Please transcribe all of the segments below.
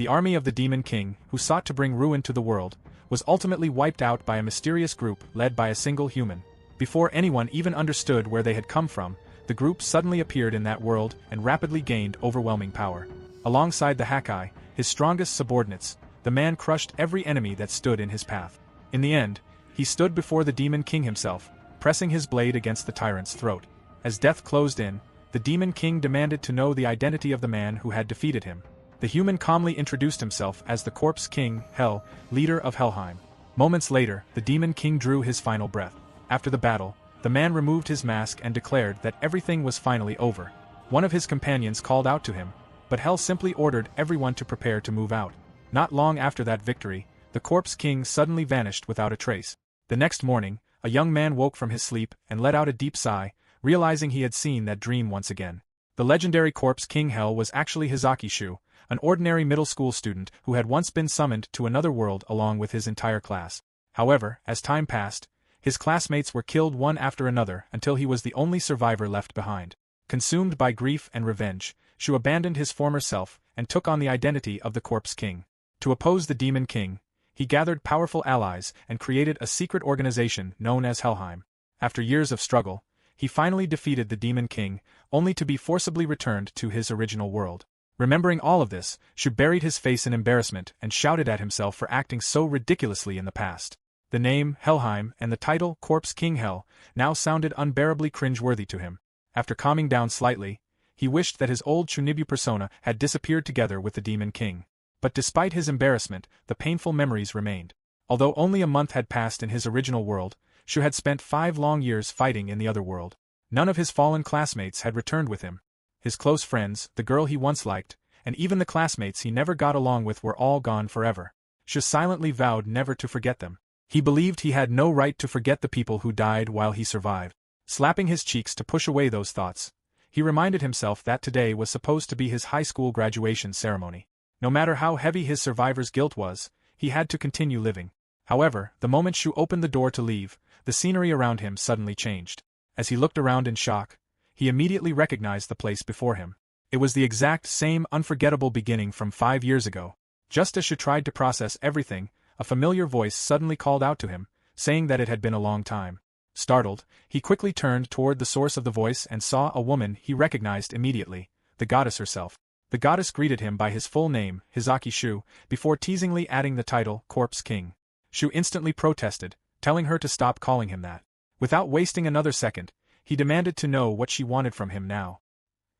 the army of the Demon King, who sought to bring ruin to the world, was ultimately wiped out by a mysterious group led by a single human. Before anyone even understood where they had come from, the group suddenly appeared in that world and rapidly gained overwhelming power. Alongside the Hakai, his strongest subordinates, the man crushed every enemy that stood in his path. In the end, he stood before the Demon King himself, pressing his blade against the tyrant's throat. As death closed in, the Demon King demanded to know the identity of the man who had defeated him. The human calmly introduced himself as the Corpse King, Hel, leader of Helheim. Moments later, the Demon King drew his final breath. After the battle, the man removed his mask and declared that everything was finally over. One of his companions called out to him, but Hel simply ordered everyone to prepare to move out. Not long after that victory, the Corpse King suddenly vanished without a trace. The next morning, a young man woke from his sleep and let out a deep sigh, realizing he had seen that dream once again. The legendary Corpse King Hel was actually Hizaki Shu, an ordinary middle school student who had once been summoned to another world along with his entire class. However, as time passed, his classmates were killed one after another until he was the only survivor left behind. Consumed by grief and revenge, Shu abandoned his former self and took on the identity of the Corpse King. To oppose the Demon King, he gathered powerful allies and created a secret organization known as Helheim. After years of struggle, he finally defeated the Demon King, only to be forcibly returned to his original world. Remembering all of this, Shu buried his face in embarrassment and shouted at himself for acting so ridiculously in the past. The name, Helheim, and the title, Corpse King Hel, now sounded unbearably cringeworthy to him. After calming down slightly, he wished that his old Chunibu persona had disappeared together with the Demon King. But despite his embarrassment, the painful memories remained. Although only a month had passed in his original world, Shu had spent 5 long years fighting in the other world. None of his fallen classmates had returned with him. His close friends, the girl he once liked, and even the classmates he never got along with were all gone forever. Shu silently vowed never to forget them. He believed he had no right to forget the people who died while he survived. Slapping his cheeks to push away those thoughts, he reminded himself that today was supposed to be his high school graduation ceremony. No matter how heavy his survivor's guilt was, he had to continue living. However, the moment Shu opened the door to leave, the scenery around him suddenly changed. As he looked around in shock, he immediately recognized the place before him. It was the exact same unforgettable beginning from 5 years ago. Just as Shu tried to process everything, a familiar voice suddenly called out to him, saying that it had been a long time. Startled, he quickly turned toward the source of the voice and saw a woman he recognized immediately, the goddess herself. The goddess greeted him by his full name, Hizaki Shu, before teasingly adding the title, Corpse King. Shu instantly protested, telling her to stop calling him that. Without wasting another second, he demanded to know what she wanted from him now.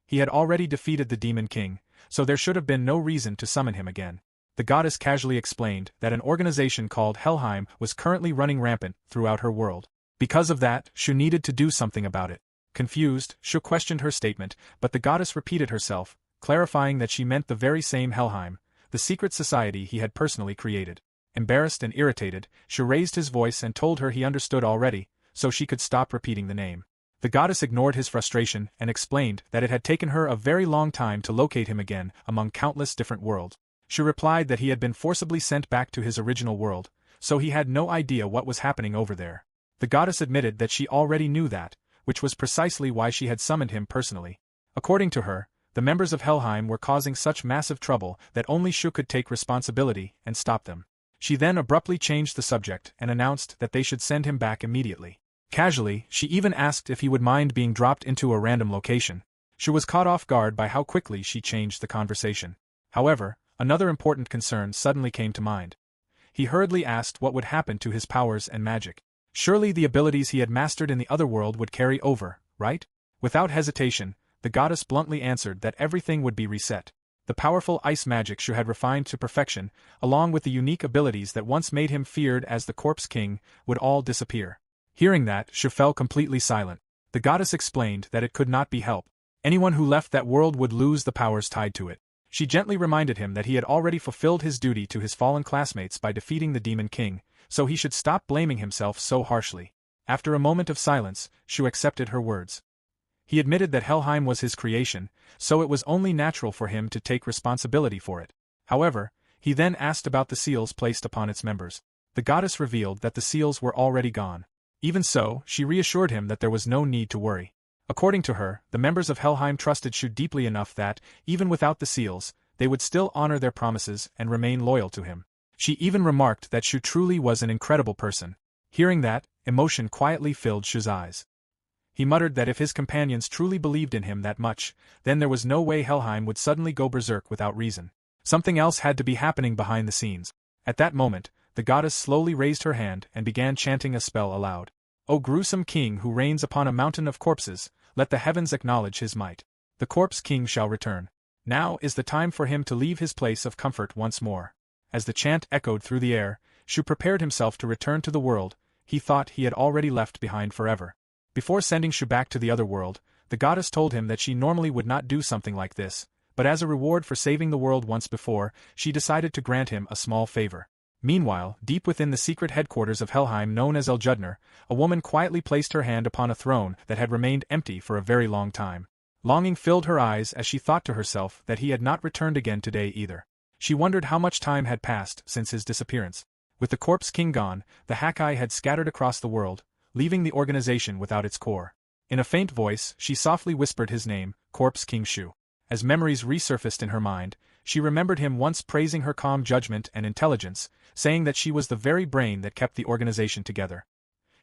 He had already defeated the Demon King, so there should have been no reason to summon him again. The goddess casually explained that an organization called Helheim was currently running rampant throughout her world. Because of that, Shu needed to do something about it. Confused, Shu questioned her statement, but the goddess repeated herself, clarifying that she meant the very same Helheim, the secret society he had personally created. Embarrassed and irritated, Shu raised his voice and told her he understood already, so she could stop repeating the name. The goddess ignored his frustration and explained that it had taken her a very long time to locate him again among countless different worlds. Shu replied that he had been forcibly sent back to his original world, so he had no idea what was happening over there. The goddess admitted that she already knew that, which was precisely why she had summoned him personally. According to her, the members of Helheim were causing such massive trouble that only Shu could take responsibility and stop them. She then abruptly changed the subject and announced that they should send him back immediately. Casually, she even asked if he would mind being dropped into a random location. Shu was caught off guard by how quickly she changed the conversation. However, another important concern suddenly came to mind. He hurriedly asked what would happen to his powers and magic. Surely the abilities he had mastered in the other world would carry over, right? Without hesitation, the goddess bluntly answered that everything would be reset. The powerful ice magic Shu had refined to perfection, along with the unique abilities that once made him feared as the Corpse King, would all disappear. Hearing that, Shu fell completely silent. The goddess explained that it could not be helped. Anyone who left that world would lose the powers tied to it. She gently reminded him that he had already fulfilled his duty to his fallen classmates by defeating the Demon King, so he should stop blaming himself so harshly. After a moment of silence, Shu accepted her words. He admitted that Helheim was his creation, so it was only natural for him to take responsibility for it. However, he then asked about the seals placed upon its members. The goddess revealed that the seals were already gone. Even so, she reassured him that there was no need to worry. According to her, the members of Helheim trusted Shu deeply enough that, even without the seals, they would still honor their promises and remain loyal to him. She even remarked that Shu truly was an incredible person. Hearing that, emotion quietly filled Shu's eyes. He muttered that if his companions truly believed in him that much, then there was no way Helheim would suddenly go berserk without reason. Something else had to be happening behind the scenes. At that moment, the goddess slowly raised her hand and began chanting a spell aloud. "O gruesome king who reigns upon a mountain of corpses, let the heavens acknowledge his might. The corpse king shall return. Now is the time for him to leave his place of comfort once more." As the chant echoed through the air, Shu prepared himself to return to the world he thought he had already left behind forever. Before sending Shu back to the other world, the goddess told him that she normally would not do something like this, but as a reward for saving the world once before, she decided to grant him a small favor. Meanwhile, deep within the secret headquarters of Helheim known as Eljudner, a woman quietly placed her hand upon a throne that had remained empty for a very long time. Longing filled her eyes as she thought to herself that he had not returned again today either. She wondered how much time had passed since his disappearance. With the corpse king gone, the Hakai had scattered across the world, leaving the organization without its core. In a faint voice, she softly whispered his name, Corpse King Shu. As memories resurfaced in her mind, she remembered him once praising her calm judgment and intelligence, saying that she was the very brain that kept the organization together.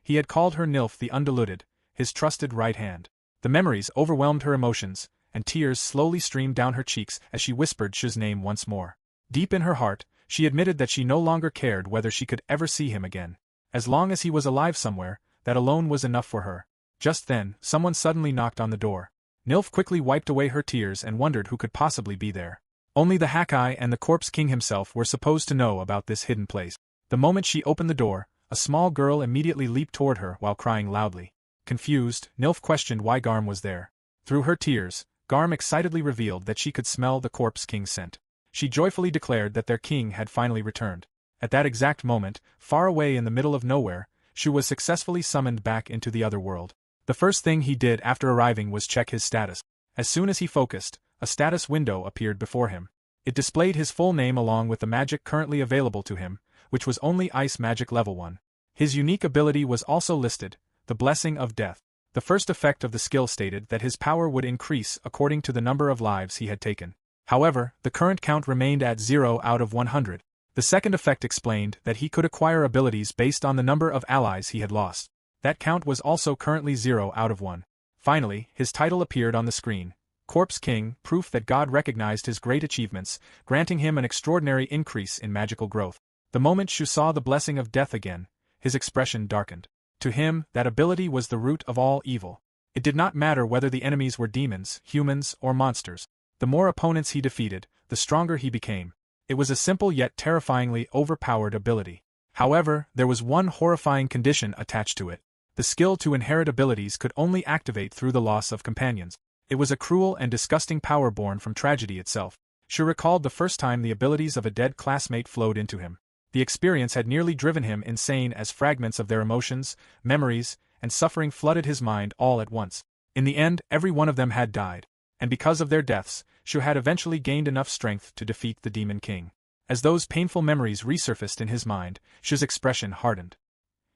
He had called her Nilf the Undiluted, his trusted right hand. The memories overwhelmed her emotions, and tears slowly streamed down her cheeks as she whispered Shu's name once more. Deep in her heart, she admitted that she no longer cared whether she could ever see him again. As long as he was alive somewhere, that alone was enough for her. Just then, someone suddenly knocked on the door. Nilf quickly wiped away her tears and wondered who could possibly be there. Only the Hakai and the Corpse King himself were supposed to know about this hidden place. The moment she opened the door, a small girl immediately leaped toward her while crying loudly. Confused, Nilf questioned why Garm was there. Through her tears, Garm excitedly revealed that she could smell the Corpse King's scent. She joyfully declared that their king had finally returned. At that exact moment, far away in the middle of nowhere, Shu was successfully summoned back into the other world. The first thing he did after arriving was check his status. As soon as he focused, a status window appeared before him. It displayed his full name along with the magic currently available to him, which was only Ice Magic Level 1. His unique ability was also listed, the Blessing of Death. The first effect of the skill stated that his power would increase according to the number of lives he had taken. However, the current count remained at 0 out of 100. The second effect explained that he could acquire abilities based on the number of allies he had lost. That count was also currently 0 out of 1. Finally, his title appeared on the screen. Corpse King, proof that God recognized his great achievements, granting him an extraordinary increase in magical growth. The moment Shu saw the Blessing of Death again, his expression darkened. To him, that ability was the root of all evil. It did not matter whether the enemies were demons, humans, or monsters. The more opponents he defeated, the stronger he became. It was a simple yet terrifyingly overpowered ability. However, there was one horrifying condition attached to it. The skill to inherit abilities could only activate through the loss of companions. It was a cruel and disgusting power born from tragedy itself. Shu recalled the first time the abilities of a dead classmate flowed into him. The experience had nearly driven him insane as fragments of their emotions, memories, and suffering flooded his mind all at once. In the end, every one of them had died. And because of their deaths, Shu had eventually gained enough strength to defeat the Demon King. As those painful memories resurfaced in his mind, Shu's expression hardened.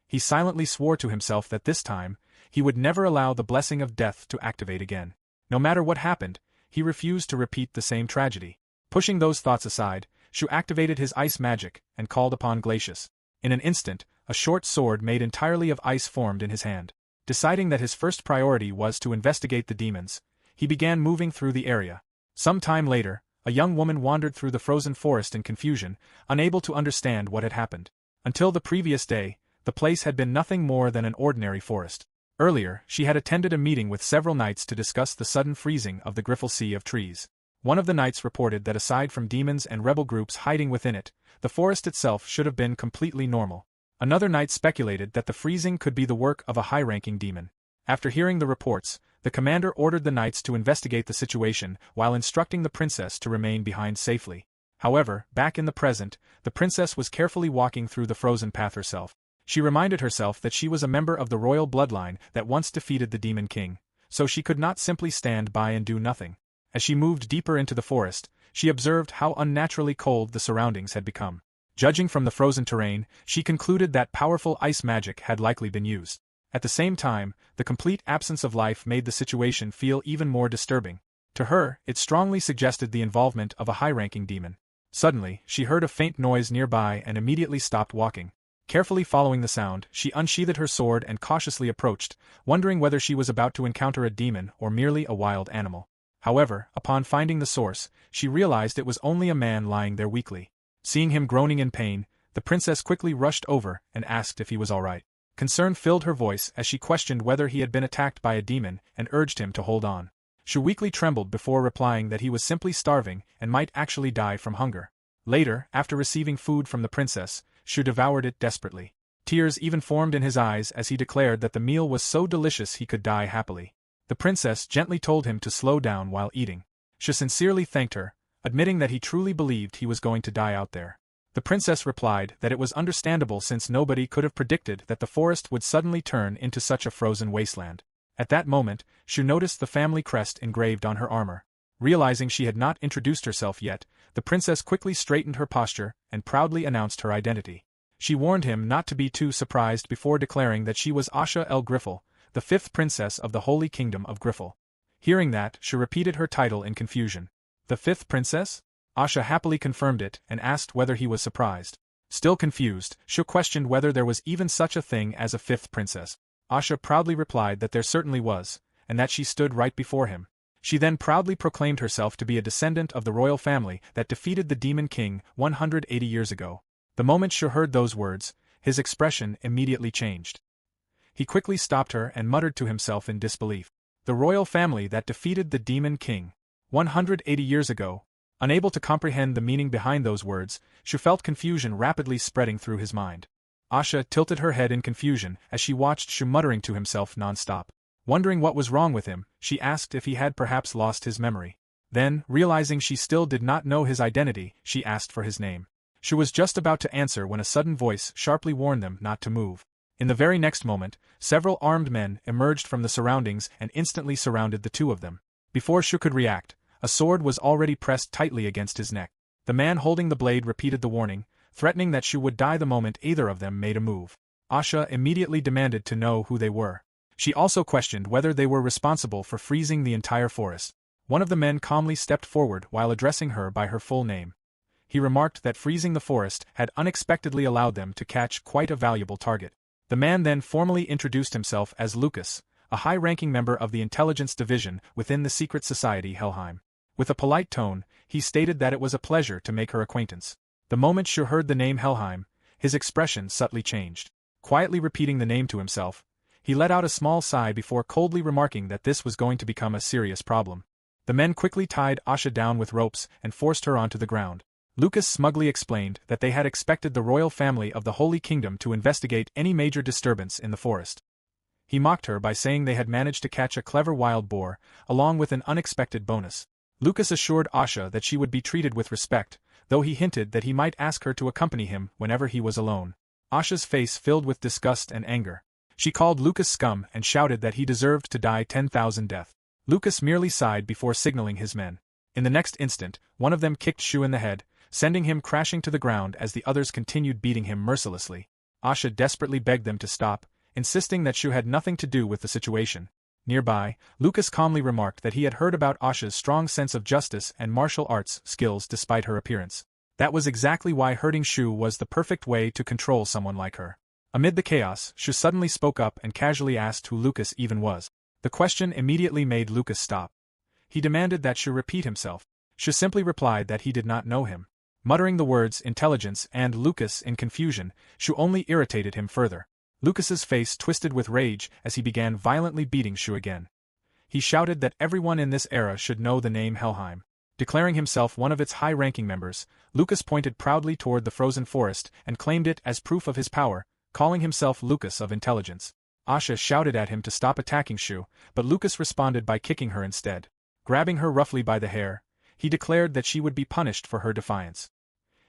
He silently swore to himself that this time, he would never allow the Blessing of Death to activate again. No matter what happened, he refused to repeat the same tragedy. Pushing those thoughts aside, Shu activated his ice magic and called upon Glacius. In an instant, a short sword made entirely of ice formed in his hand. Deciding that his first priority was to investigate the demons, he began moving through the area. Some time later, a young woman wandered through the frozen forest in confusion, unable to understand what had happened. Until the previous day, the place had been nothing more than an ordinary forest. Earlier, she had attended a meeting with several knights to discuss the sudden freezing of the Griffle Sea of trees. One of the knights reported that aside from demons and rebel groups hiding within it, the forest itself should have been completely normal. Another knight speculated that the freezing could be the work of a high-ranking demon. After hearing the reports, the commander ordered the knights to investigate the situation while instructing the princess to remain behind safely. However, back in the present, the princess was carefully walking through the frozen path herself. She reminded herself that she was a member of the royal bloodline that once defeated the Demon King, so she could not simply stand by and do nothing. As she moved deeper into the forest, she observed how unnaturally cold the surroundings had become. Judging from the frozen terrain, she concluded that powerful ice magic had likely been used. At the same time, the complete absence of life made the situation feel even more disturbing. To her, it strongly suggested the involvement of a high-ranking demon. Suddenly, she heard a faint noise nearby and immediately stopped walking. Carefully following the sound, she unsheathed her sword and cautiously approached, wondering whether she was about to encounter a demon or merely a wild animal. However, upon finding the source, she realized it was only a man lying there weakly. Seeing him groaning in pain, the princess quickly rushed over and asked if he was all right. Concern filled her voice as she questioned whether he had been attacked by a demon and urged him to hold on. Shu weakly trembled before replying that he was simply starving and might actually die from hunger. Later, after receiving food from the princess, Shu devoured it desperately. Tears even formed in his eyes as he declared that the meal was so delicious he could die happily. The princess gently told him to slow down while eating. Shu sincerely thanked her, admitting that he truly believed he was going to die out there. The princess replied that it was understandable since nobody could have predicted that the forest would suddenly turn into such a frozen wasteland. At that moment, Shu noticed the family crest engraved on her armor. Realizing she had not introduced herself yet, the princess quickly straightened her posture and proudly announced her identity. She warned him not to be too surprised before declaring that she was Asha el Griffel, the fifth princess of the Holy Kingdom of Griffel. Hearing that, Shu repeated her title in confusion. The fifth princess? Asha happily confirmed it and asked whether he was surprised. Still confused, Shu questioned whether there was even such a thing as a fifth princess. Asha proudly replied that there certainly was, and that she stood right before him. She then proudly proclaimed herself to be a descendant of the royal family that defeated the Demon King 180 years ago. The moment Shu heard those words, his expression immediately changed. He quickly stopped her and muttered to himself in disbelief. The royal family that defeated the Demon King 180 years ago. Unable to comprehend the meaning behind those words, Shu felt confusion rapidly spreading through his mind. Asha tilted her head in confusion as she watched Shu muttering to himself non-stop. Wondering what was wrong with him, she asked if he had perhaps lost his memory. Then, realizing she still did not know his identity, she asked for his name. Shu was just about to answer when a sudden voice sharply warned them not to move. In the very next moment, several armed men emerged from the surroundings and instantly surrounded the two of them. Before Shu could react, a sword was already pressed tightly against his neck. The man holding the blade repeated the warning, threatening that Shu would die the moment either of them made a move. Asha immediately demanded to know who they were. She also questioned whether they were responsible for freezing the entire forest. One of the men calmly stepped forward while addressing her by her full name. He remarked that freezing the forest had unexpectedly allowed them to catch quite a valuable target. The man then formally introduced himself as Lucas, a high-ranking member of the intelligence division within the secret society Helheim. With a polite tone, he stated that it was a pleasure to make her acquaintance. The moment Shu heard the name Helheim, his expression subtly changed. Quietly repeating the name to himself, he let out a small sigh before coldly remarking that this was going to become a serious problem. The men quickly tied Asha down with ropes and forced her onto the ground. Lucas smugly explained that they had expected the royal family of the Holy Kingdom to investigate any major disturbance in the forest. He mocked her by saying they had managed to catch a clever wild boar, along with an unexpected bonus. Lucas assured Asha that she would be treated with respect, though he hinted that he might ask her to accompany him whenever he was alone. Asha's face filled with disgust and anger. She called Lucas scum and shouted that he deserved to die 10,000 deaths. Lucas merely sighed before signaling his men. In the next instant, one of them kicked Shu in the head, sending him crashing to the ground as the others continued beating him mercilessly. Asha desperately begged them to stop, insisting that Shu had nothing to do with the situation. Nearby, Lucas calmly remarked that he had heard about Asha's strong sense of justice and martial arts skills despite her appearance. That was exactly why hurting Shu was the perfect way to control someone like her. Amid the chaos, Shu suddenly spoke up and casually asked who Lucas even was. The question immediately made Lucas stop. He demanded that Shu repeat himself. Shu simply replied that he did not know him. Muttering the words intelligence and Lucas in confusion, Shu only irritated him further. Lucas's face twisted with rage as he began violently beating Shu again. He shouted that everyone in this era should know the name Helheim. Declaring himself one of its high-ranking members, Lucas pointed proudly toward the frozen forest and claimed it as proof of his power, calling himself Lucas of Intelligence. Asha shouted at him to stop attacking Shu, but Lucas responded by kicking her instead. Grabbing her roughly by the hair, he declared that she would be punished for her defiance.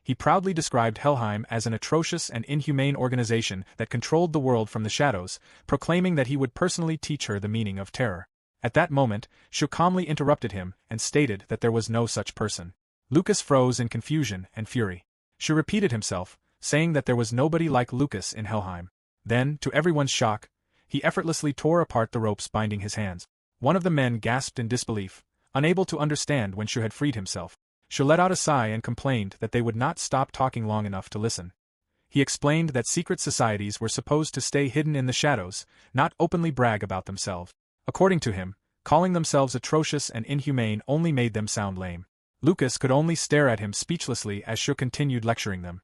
He proudly described Helheim as an atrocious and inhumane organization that controlled the world from the shadows, proclaiming that he would personally teach her the meaning of terror. At that moment, Shu calmly interrupted him and stated that there was no such person. Lucas froze in confusion and fury. Shu repeated himself, saying that there was nobody like Lucas in Helheim. Then, to everyone's shock, he effortlessly tore apart the ropes binding his hands. One of the men gasped in disbelief, unable to understand when Shu had freed himself. Shu let out a sigh and complained that they would not stop talking long enough to listen. He explained that secret societies were supposed to stay hidden in the shadows, not openly brag about themselves. According to him, calling themselves atrocious and inhumane only made them sound lame. Lucas could only stare at him speechlessly as Shu continued lecturing them.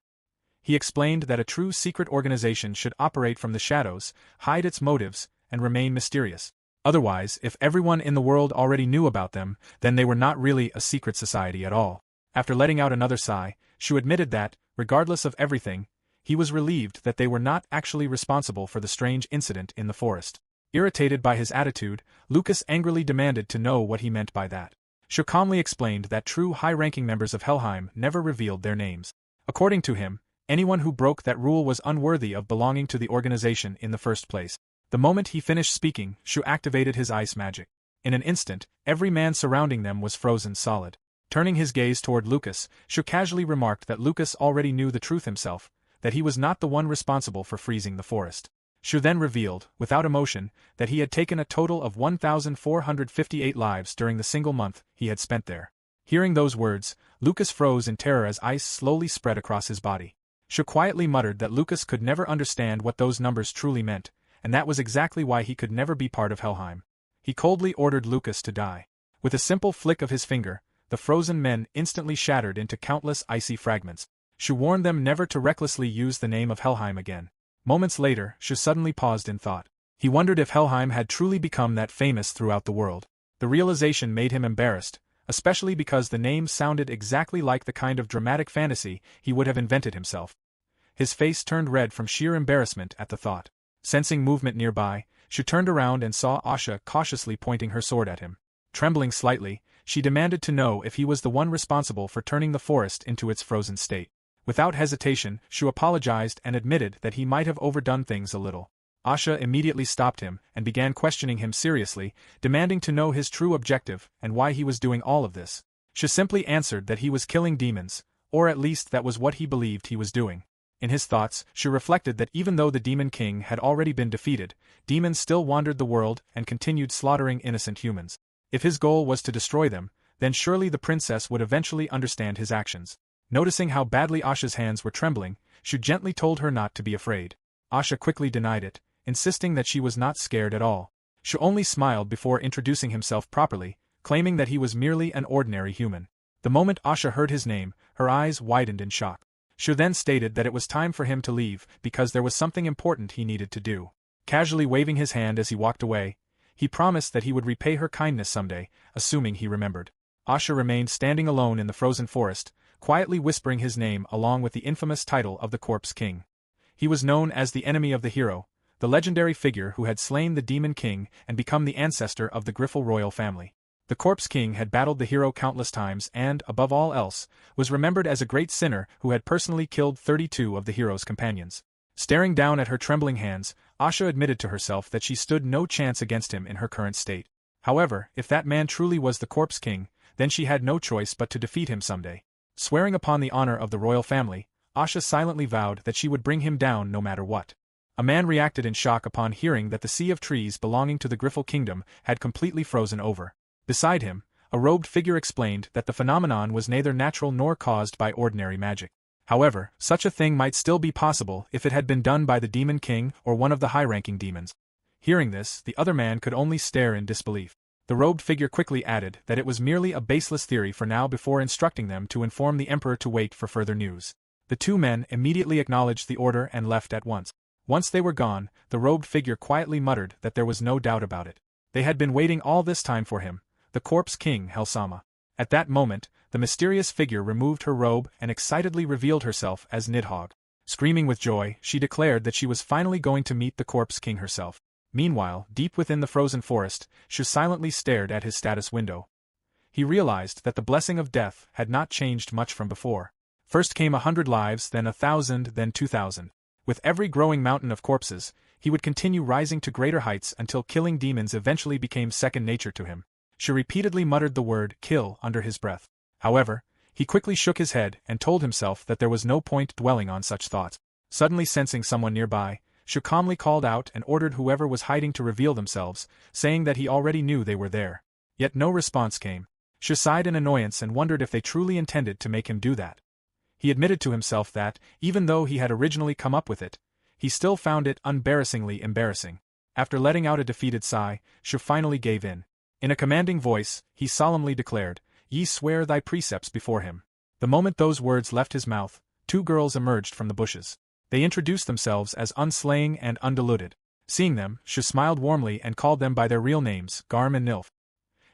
He explained that a true secret organization should operate from the shadows, hide its motives, and remain mysterious. Otherwise, if everyone in the world already knew about them, then they were not really a secret society at all. After letting out another sigh, Shu admitted that, regardless of everything, he was relieved that they were not actually responsible for the strange incident in the forest. Irritated by his attitude, Lucas angrily demanded to know what he meant by that. Shu calmly explained that true high-ranking members of Helheim never revealed their names. According to him, anyone who broke that rule was unworthy of belonging to the organization in the first place. The moment he finished speaking, Shu activated his ice magic. In an instant, every man surrounding them was frozen solid. Turning his gaze toward Lucas, Shu casually remarked that Lucas already knew the truth himself, that he was not the one responsible for freezing the forest. Shu then revealed, without emotion, that he had taken a total of 1,458 lives during the single month he had spent there. Hearing those words, Lucas froze in terror as ice slowly spread across his body. Shu quietly muttered that Lucas could never understand what those numbers truly meant, and that was exactly why he could never be part of Helheim. He coldly ordered Lucas to die. With a simple flick of his finger, the frozen men instantly shattered into countless icy fragments. Shu warned them never to recklessly use the name of Helheim again. Moments later, Shu suddenly paused in thought. He wondered if Helheim had truly become that famous throughout the world. The realization made him embarrassed, especially because the name sounded exactly like the kind of dramatic fantasy he would have invented himself. His face turned red from sheer embarrassment at the thought. Sensing movement nearby, Shu turned around and saw Asha cautiously pointing her sword at him. Trembling slightly, she demanded to know if he was the one responsible for turning the forest into its frozen state. Without hesitation, Shu apologized and admitted that he might have overdone things a little. Asha immediately stopped him and began questioning him seriously, demanding to know his true objective and why he was doing all of this. Shu simply answered that he was killing demons, or at least that was what he believed he was doing. In his thoughts, Shu reflected that even though the Demon King had already been defeated, demons still wandered the world and continued slaughtering innocent humans. If his goal was to destroy them, then surely the princess would eventually understand his actions. Noticing how badly Asha's hands were trembling, Shu gently told her not to be afraid. Asha quickly denied it, insisting that she was not scared at all. Shu only smiled before introducing himself properly, claiming that he was merely an ordinary human. The moment Asha heard his name, her eyes widened in shock. Shu then stated that it was time for him to leave because there was something important he needed to do. Casually waving his hand as he walked away, he promised that he would repay her kindness someday, assuming he remembered. Asha remained standing alone in the frozen forest, quietly whispering his name along with the infamous title of the Corpse King. He was known as the enemy of the hero, the legendary figure who had slain the Demon King and become the ancestor of the Griffel royal family. The Corpse King had battled the hero countless times and, above all else, was remembered as a great sinner who had personally killed 32 of the hero's companions. Staring down at her trembling hands, Asha admitted to herself that she stood no chance against him in her current state. However, if that man truly was the Corpse King, then she had no choice but to defeat him someday. Swearing upon the honor of the royal family, Asha silently vowed that she would bring him down no matter what. A man reacted in shock upon hearing that the sea of trees belonging to the Griffel kingdom had completely frozen over. Beside him, a robed figure explained that the phenomenon was neither natural nor caused by ordinary magic. However, such a thing might still be possible if it had been done by the Demon King or one of the high-ranking demons. Hearing this, the other man could only stare in disbelief. The robed figure quickly added that it was merely a baseless theory for now before instructing them to inform the emperor to wait for further news. The two men immediately acknowledged the order and left at once. Once they were gone, the robed figure quietly muttered that there was no doubt about it. They had been waiting all this time for him, the Corpse King Helsama. At that moment, the mysterious figure removed her robe and excitedly revealed herself as Nidhogg. Screaming with joy, she declared that she was finally going to meet the Corpse King herself. Meanwhile, deep within the frozen forest, Shu silently stared at his status window. He realized that the blessing of death had not changed much from before. First came 100 lives, then 1,000, then 2,000. With every growing mountain of corpses, he would continue rising to greater heights until killing demons eventually became second nature to him. Shu repeatedly muttered the word kill under his breath. However, he quickly shook his head and told himself that there was no point dwelling on such thoughts. Suddenly sensing someone nearby, Shu calmly called out and ordered whoever was hiding to reveal themselves, saying that he already knew they were there. Yet no response came. Shu sighed in annoyance and wondered if they truly intended to make him do that. He admitted to himself that, even though he had originally come up with it, he still found it embarrassingly embarrassing. After letting out a defeated sigh, Shu finally gave in. In a commanding voice, he solemnly declared, "Ye swear thy precepts before him." The moment those words left his mouth, two girls emerged from the bushes. They introduced themselves as unslaying and undiluted. Seeing them, Shu smiled warmly and called them by their real names, Garm and Nilf.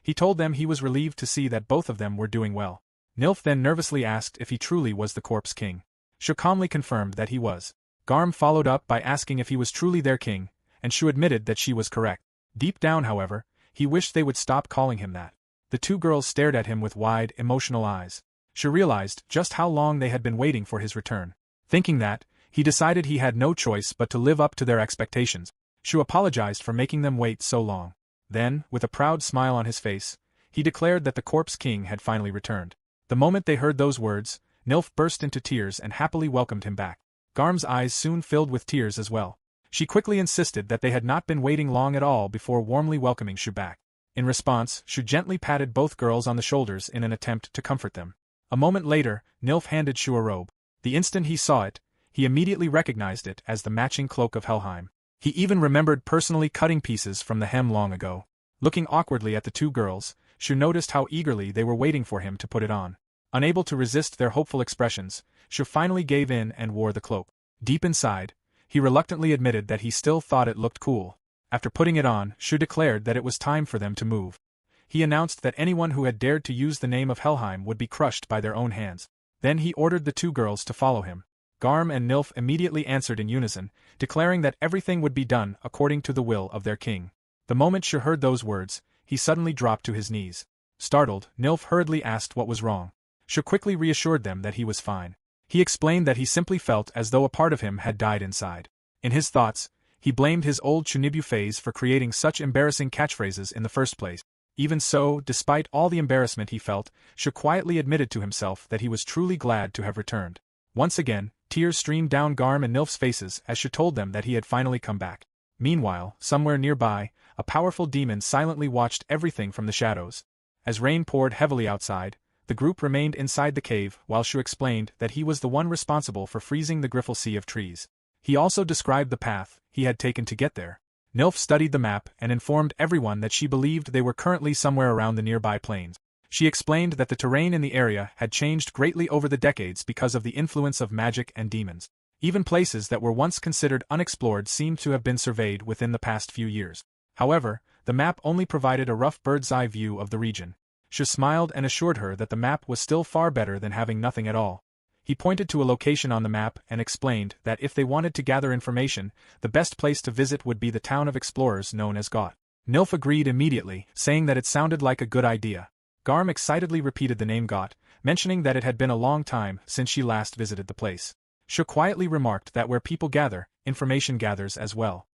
He told them he was relieved to see that both of them were doing well. Nilf then nervously asked if he truly was the Corpse King. Shu calmly confirmed that he was. Garm followed up by asking if he was truly their king, and Shu admitted that she was correct. Deep down, however, he wished they would stop calling him that. The two girls stared at him with wide, emotional eyes. Shu realized just how long they had been waiting for his return. Thinking that, he decided he had no choice but to live up to their expectations. Shu apologized for making them wait so long. Then, with a proud smile on his face, he declared that the Corpse King had finally returned. The moment they heard those words, Nilf burst into tears and happily welcomed him back. Garm's eyes soon filled with tears as well. She quickly insisted that they had not been waiting long at all before warmly welcoming Shu back. In response, Shu gently patted both girls on the shoulders in an attempt to comfort them. A moment later, Nilf handed Shu a robe. The instant he saw it, he immediately recognized it as the matching cloak of Helheim. He even remembered personally cutting pieces from the hem long ago. Looking awkwardly at the two girls, Shu noticed how eagerly they were waiting for him to put it on. Unable to resist their hopeful expressions, Shu finally gave in and wore the cloak. Deep inside, he reluctantly admitted that he still thought it looked cool. After putting it on, Shu declared that it was time for them to move. He announced that anyone who had dared to use the name of Helheim would be crushed by their own hands. Then he ordered the two girls to follow him. Garm and Nilf immediately answered in unison, declaring that everything would be done according to the will of their king. The moment Shu heard those words, he suddenly dropped to his knees. Startled, Nilf hurriedly asked what was wrong. Shu quickly reassured them that he was fine. He explained that he simply felt as though a part of him had died inside. In his thoughts, he blamed his old Chunibu phase for creating such embarrassing catchphrases in the first place. Even so, despite all the embarrassment he felt, Shu quietly admitted to himself that he was truly glad to have returned. Once again, tears streamed down Garm and Nilf's faces as Shu told them that he had finally come back. Meanwhile, somewhere nearby, a powerful demon silently watched everything from the shadows. As rain poured heavily outside, the group remained inside the cave while Shu explained that he was the one responsible for freezing the Griffle Sea of trees. He also described the path he had taken to get there. Nilf studied the map and informed everyone that she believed they were currently somewhere around the nearby plains. She explained that the terrain in the area had changed greatly over the decades because of the influence of magic and demons. Even places that were once considered unexplored seemed to have been surveyed within the past few years. However, the map only provided a rough bird's-eye view of the region. Shu smiled and assured her that the map was still far better than having nothing at all. He pointed to a location on the map and explained that if they wanted to gather information, the best place to visit would be the town of explorers known as Got. Nilf agreed immediately, saying that it sounded like a good idea. Garm excitedly repeated the name Got, mentioning that it had been a long time since she last visited the place. Shu quietly remarked that where people gather, information gathers as well.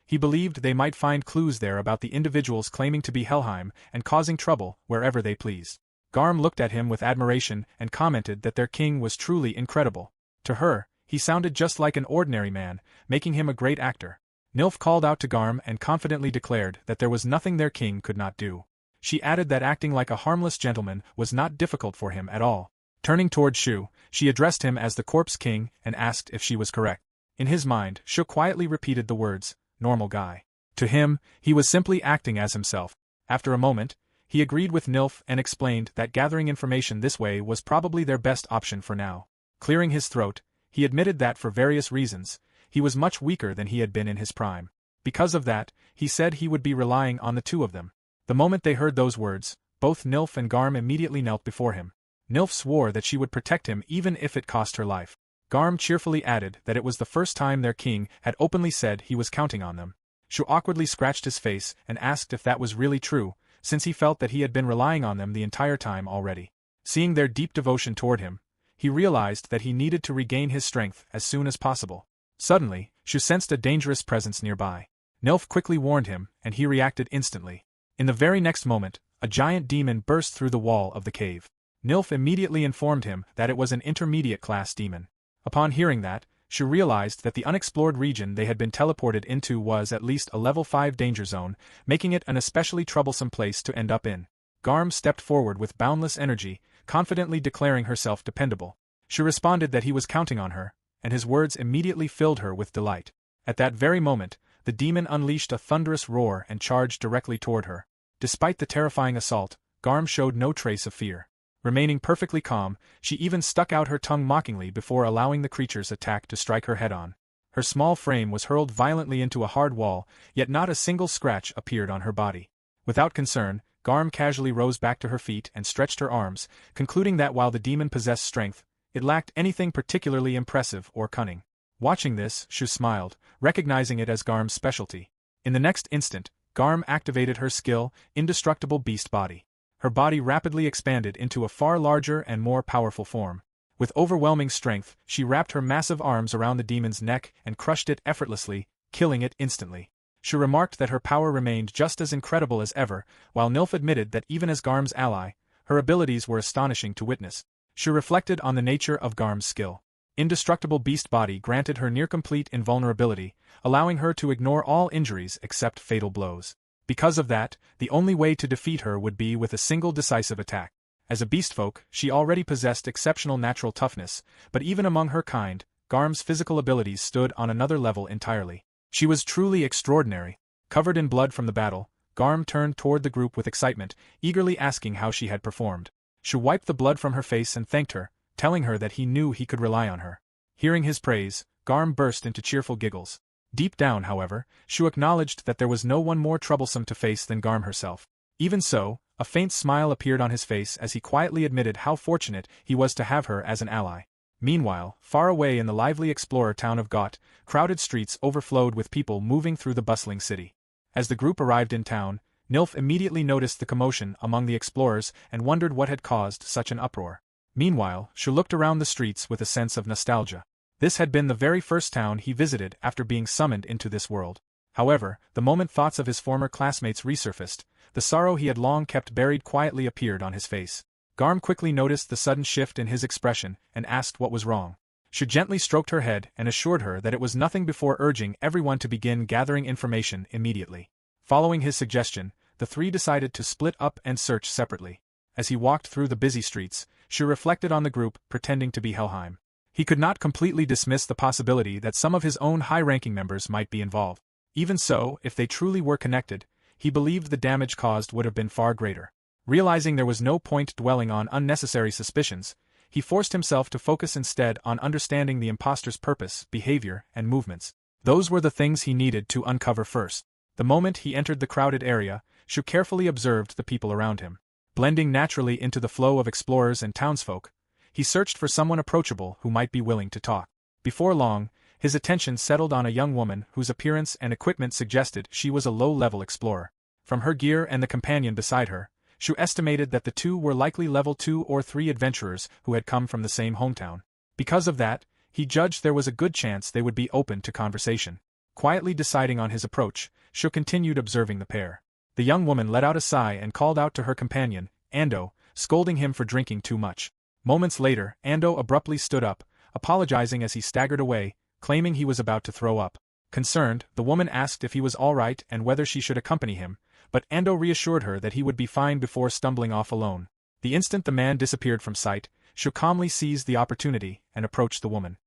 He believed they might find clues there about the individuals claiming to be Helheim and causing trouble wherever they pleased. Garm looked at him with admiration and commented that their king was truly incredible. To her, he sounded just like an ordinary man, making him a great actor. Nilf called out to Garm and confidently declared that there was nothing their king could not do. She added that acting like a harmless gentleman was not difficult for him at all. Turning toward Shu, she addressed him as the Corpse King and asked if she was correct. In his mind, Shu quietly repeated the words, "normal guy." To him, he was simply acting as himself. After a moment, he agreed with Nilf and explained that gathering information this way was probably their best option for now. Clearing his throat, he admitted that for various reasons, he was much weaker than he had been in his prime. Because of that, he said he would be relying on the two of them. The moment they heard those words, both Nilf and Garm immediately knelt before him. Nilf swore that she would protect him even if it cost her life. Garm cheerfully added that it was the first time their king had openly said he was counting on them. Shu awkwardly scratched his face and asked if that was really true, since he felt that he had been relying on them the entire time already. Seeing their deep devotion toward him, he realized that he needed to regain his strength as soon as possible. Suddenly, Shu sensed a dangerous presence nearby. Nilf quickly warned him, and he reacted instantly. In the very next moment, a giant demon burst through the wall of the cave. Nilf immediately informed him that it was an intermediate-class demon. Upon hearing that, Shu realized that the unexplored region they had been teleported into was at least a level 5 danger zone, making it an especially troublesome place to end up in. Garm stepped forward with boundless energy, confidently declaring herself dependable. She responded that he was counting on her, and his words immediately filled her with delight. At that very moment, the demon unleashed a thunderous roar and charged directly toward her. Despite the terrifying assault, Garm showed no trace of fear. Remaining perfectly calm, she even stuck out her tongue mockingly before allowing the creature's attack to strike her head-on. Her small frame was hurled violently into a hard wall, yet not a single scratch appeared on her body. Without concern, Garm casually rose back to her feet and stretched her arms, concluding that while the demon possessed strength, it lacked anything particularly impressive or cunning. Watching this, Shu smiled, recognizing it as Garm's specialty. In the next instant, Garm activated her skill, Indestructible Beast Body. Her body rapidly expanded into a far larger and more powerful form. With overwhelming strength, she wrapped her massive arms around the demon's neck and crushed it effortlessly, killing it instantly. She remarked that her power remained just as incredible as ever, while Nilf admitted that even as Garm's ally, her abilities were astonishing to witness. She reflected on the nature of Garm's skill. Indestructible Beast Body granted her near-complete invulnerability, allowing her to ignore all injuries except fatal blows. Because of that, the only way to defeat her would be with a single decisive attack. As a beastfolk, she already possessed exceptional natural toughness, but even among her kind, Garm's physical abilities stood on another level entirely. She was truly extraordinary. Covered in blood from the battle, Garm turned toward the group with excitement, eagerly asking how she had performed. She wiped the blood from her face and thanked her, telling her that he knew he could rely on her. Hearing his praise, Garm burst into cheerful giggles. Deep down, however, Shu acknowledged that there was no one more troublesome to face than Garm herself. Even so, a faint smile appeared on his face as he quietly admitted how fortunate he was to have her as an ally. Meanwhile, far away in the lively explorer town of Got, crowded streets overflowed with people moving through the bustling city. As the group arrived in town, Nilf immediately noticed the commotion among the explorers and wondered what had caused such an uproar. Meanwhile, Shu looked around the streets with a sense of nostalgia. This had been the very first town he visited after being summoned into this world. However, the moment thoughts of his former classmates resurfaced, the sorrow he had long kept buried quietly appeared on his face. Garm quickly noticed the sudden shift in his expression and asked what was wrong. Shu gently stroked her head and assured her that it was nothing before urging everyone to begin gathering information immediately. Following his suggestion, the three decided to split up and search separately. As he walked through the busy streets, Shu reflected on the group pretending to be Helheim. He could not completely dismiss the possibility that some of his own high-ranking members might be involved. Even so, if they truly were connected, he believed the damage caused would have been far greater. Realizing there was no point dwelling on unnecessary suspicions, he forced himself to focus instead on understanding the imposter's purpose, behavior, and movements. Those were the things he needed to uncover first. The moment he entered the crowded area, Shu carefully observed the people around him. Blending naturally into the flow of explorers and townsfolk, he searched for someone approachable who might be willing to talk. Before long, his attention settled on a young woman whose appearance and equipment suggested she was a low-level explorer. From her gear and the companion beside her, Shu estimated that the two were likely level 2 or 3 adventurers who had come from the same hometown. Because of that, he judged there was a good chance they would be open to conversation. Quietly deciding on his approach, Shu continued observing the pair. The young woman let out a sigh and called out to her companion, Ando, scolding him for drinking too much. Moments later, Ando abruptly stood up, apologizing as he staggered away, claiming he was about to throw up. Concerned, the woman asked if he was all right and whether she should accompany him, but Ando reassured her that he would be fine before stumbling off alone. The instant the man disappeared from sight, Shu calmly seized the opportunity and approached the woman.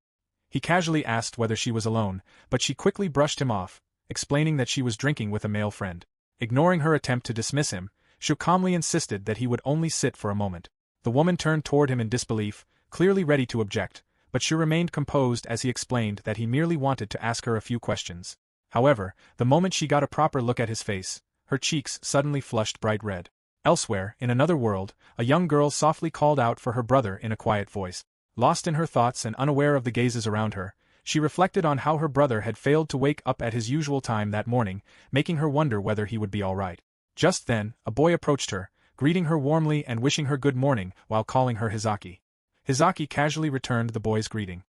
He casually asked whether she was alone, but she quickly brushed him off, explaining that she was drinking with a male friend. Ignoring her attempt to dismiss him, Shu calmly insisted that he would only sit for a moment. The woman turned toward him in disbelief, clearly ready to object, but Shu remained composed as he explained that he merely wanted to ask her a few questions. However, the moment she got a proper look at his face, her cheeks suddenly flushed bright red. Elsewhere, in another world, a young girl softly called out for her brother in a quiet voice. Lost in her thoughts and unaware of the gazes around her, she reflected on how her brother had failed to wake up at his usual time that morning, making her wonder whether he would be all right. Just then, a boy approached her, greeting her warmly and wishing her good morning while calling her Hizaki. Hizaki casually returned the boy's greeting.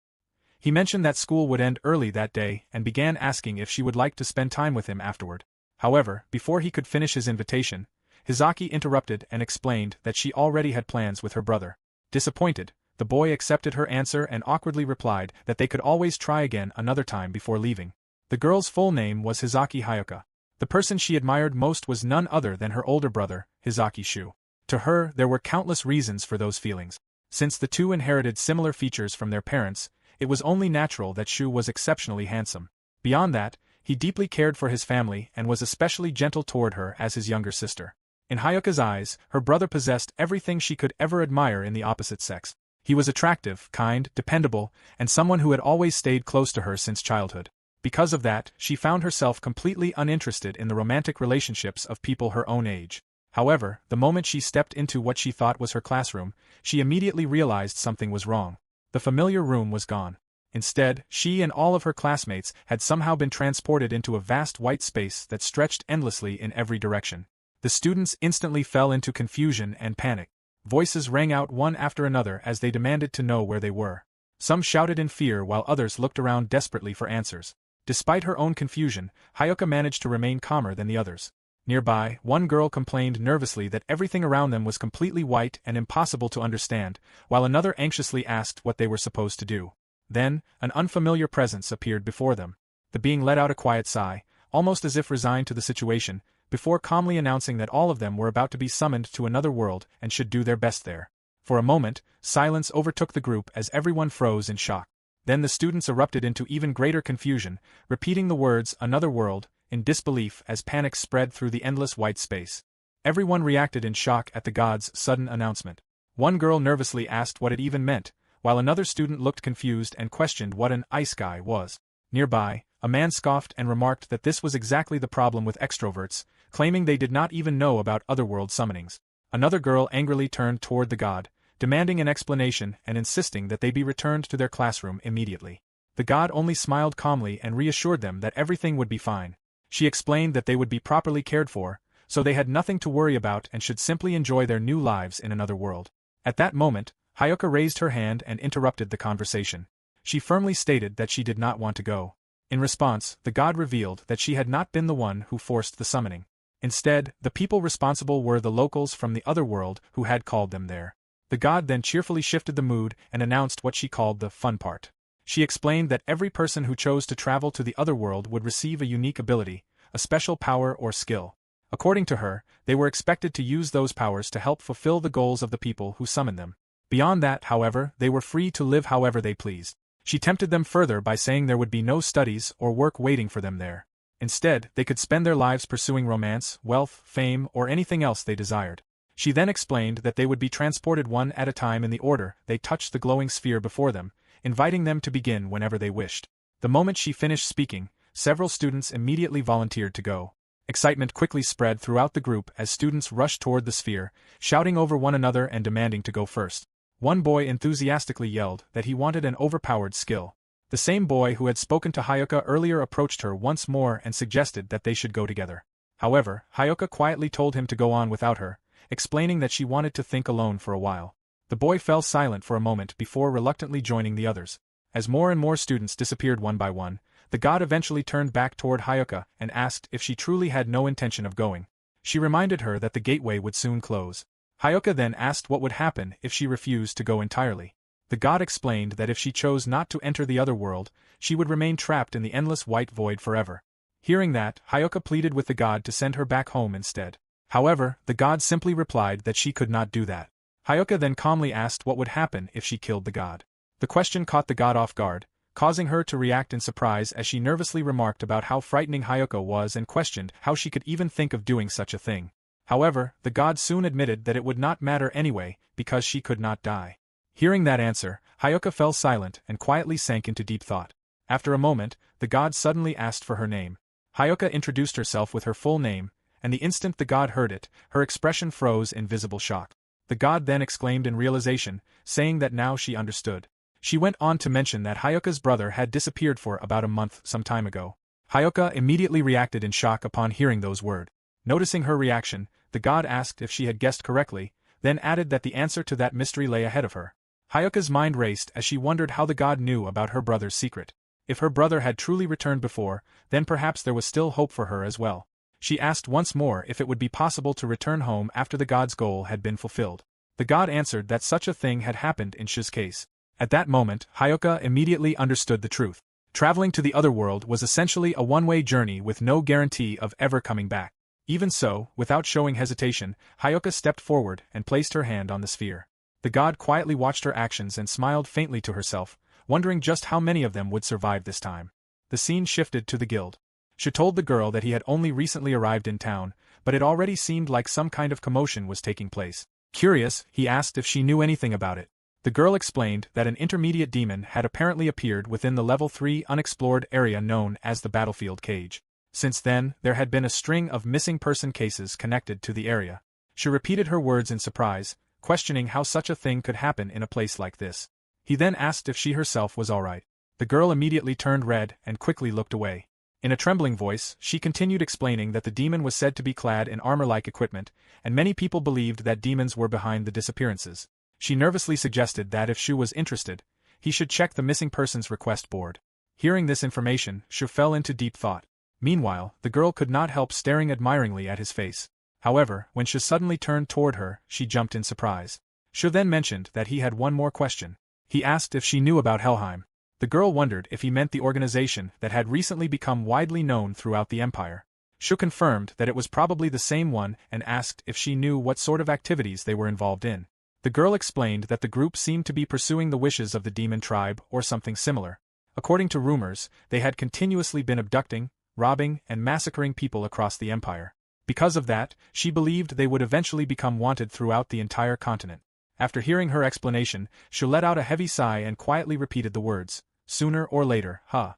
He mentioned that school would end early that day and began asking if she would like to spend time with him afterward. However, before he could finish his invitation, Hizaki interrupted and explained that she already had plans with her brother. Disappointed, the boy accepted her answer and awkwardly replied that they could always try again another time before leaving. The girl's full name was Hizaki Hyuka. The person she admired most was none other than her older brother, Hizaki Shu. To her, there were countless reasons for those feelings. Since the two inherited similar features from their parents, it was only natural that Shu was exceptionally handsome. Beyond that, he deeply cared for his family and was especially gentle toward her as his younger sister. In Hyuka's eyes, her brother possessed everything she could ever admire in the opposite sex. He was attractive, kind, dependable, and someone who had always stayed close to her since childhood. Because of that, she found herself completely uninterested in the romantic relationships of people her own age. However, the moment she stepped into what she thought was her classroom, she immediately realized something was wrong. The familiar room was gone. Instead, she and all of her classmates had somehow been transported into a vast white space that stretched endlessly in every direction. The students instantly fell into confusion and panic. Voices rang out one after another as they demanded to know where they were. Some shouted in fear while others looked around desperately for answers. Despite her own confusion, Hyuka managed to remain calmer than the others. Nearby, one girl complained nervously that everything around them was completely white and impossible to understand, while another anxiously asked what they were supposed to do. Then, an unfamiliar presence appeared before them. The being let out a quiet sigh, almost as if resigned to the situation, before calmly announcing that all of them were about to be summoned to another world and should do their best there. For a moment, silence overtook the group as everyone froze in shock. Then the students erupted into even greater confusion, repeating the words "another world" in disbelief as panic spread through the endless white space. Everyone reacted in shock at the god's sudden announcement. One girl nervously asked what it even meant, while another student looked confused and questioned what an isekai was. Nearby, a man scoffed and remarked that this was exactly the problem with extroverts, claiming they did not even know about otherworld summonings. Another girl angrily turned toward the god, demanding an explanation and insisting that they be returned to their classroom immediately. The god only smiled calmly and reassured them that everything would be fine. She explained that they would be properly cared for, so they had nothing to worry about and should simply enjoy their new lives in another world. At that moment, Hyuka raised her hand and interrupted the conversation. She firmly stated that she did not want to go. In response, the god revealed that she had not been the one who forced the summoning. Instead, the people responsible were the locals from the other world who had called them there. The god then cheerfully shifted the mood and announced what she called the fun part. She explained that every person who chose to travel to the other world would receive a unique ability, a special power or skill. According to her, they were expected to use those powers to help fulfill the goals of the people who summoned them. Beyond that, however, they were free to live however they pleased. She tempted them further by saying there would be no studies or work waiting for them there. Instead, they could spend their lives pursuing romance, wealth, fame, or anything else they desired. She then explained that they would be transported one at a time in the order they touched the glowing sphere before them, inviting them to begin whenever they wished. The moment she finished speaking, several students immediately volunteered to go. Excitement quickly spread throughout the group as students rushed toward the sphere, shouting over one another and demanding to go first. One boy enthusiastically yelled that he wanted an overpowered skill. The same boy who had spoken to Hyuka earlier approached her once more and suggested that they should go together. However, Hyuka quietly told him to go on without her, explaining that she wanted to think alone for a while. The boy fell silent for a moment before reluctantly joining the others. As more and more students disappeared one by one, the god eventually turned back toward Hyuka and asked if she truly had no intention of going. She reminded her that the gateway would soon close. Hyuka then asked what would happen if she refused to go entirely. The god explained that if she chose not to enter the other world, she would remain trapped in the endless white void forever. Hearing that, Hyuka pleaded with the god to send her back home instead. However, the god simply replied that she could not do that. Hyuka then calmly asked what would happen if she killed the god. The question caught the god off guard, causing her to react in surprise as she nervously remarked about how frightening Hyuka was and questioned how she could even think of doing such a thing. However, the god soon admitted that it would not matter anyway, because she could not die. Hearing that answer, Hyuka fell silent and quietly sank into deep thought. After a moment, the god suddenly asked for her name. Hyuka introduced herself with her full name, and the instant the god heard it, her expression froze in visible shock. The god then exclaimed in realization, saying that now she understood. She went on to mention that Hyuka's brother had disappeared for about a month some time ago. Hyuka immediately reacted in shock upon hearing those words. Noticing her reaction, the god asked if she had guessed correctly, then added that the answer to that mystery lay ahead of her. Hyuka's mind raced as she wondered how the god knew about her brother's secret. If her brother had truly returned before, then perhaps there was still hope for her as well. She asked once more if it would be possible to return home after the god's goal had been fulfilled. The god answered that such a thing had happened in Shu's case. At that moment, Hyuka immediately understood the truth. Traveling to the other world was essentially a one-way journey with no guarantee of ever coming back. Even so, without showing hesitation, Hyoka stepped forward and placed her hand on the sphere. The god quietly watched her actions and smiled faintly to herself, wondering just how many of them would survive this time. The scene shifted to the guild. She told the girl that he had only recently arrived in town, but it already seemed like some kind of commotion was taking place. Curious, he asked if she knew anything about it. The girl explained that an intermediate demon had apparently appeared within the level 3 unexplored area known as the battlefield cage. Since then, there had been a string of missing person cases connected to the area. She repeated her words in surprise, questioning how such a thing could happen in a place like this. He then asked if she herself was alright. The girl immediately turned red and quickly looked away. In a trembling voice, she continued explaining that the demon was said to be clad in armor-like equipment, and many people believed that demons were behind the disappearances. She nervously suggested that if Shu was interested, he should check the missing persons request board. Hearing this information, Shu fell into deep thought. Meanwhile, the girl could not help staring admiringly at his face. However, when Shu suddenly turned toward her, she jumped in surprise. Shu then mentioned that he had one more question. He asked if she knew about Helheim. The girl wondered if he meant the organization that had recently become widely known throughout the empire. Shu confirmed that it was probably the same one and asked if she knew what sort of activities they were involved in. The girl explained that the group seemed to be pursuing the wishes of the demon tribe or something similar. According to rumors, they had continuously been abducting, robbing, and massacring people across the empire. Because of that, she believed they would eventually become wanted throughout the entire continent. After hearing her explanation, Shu let out a heavy sigh and quietly repeated the words, "Sooner or later, huh?"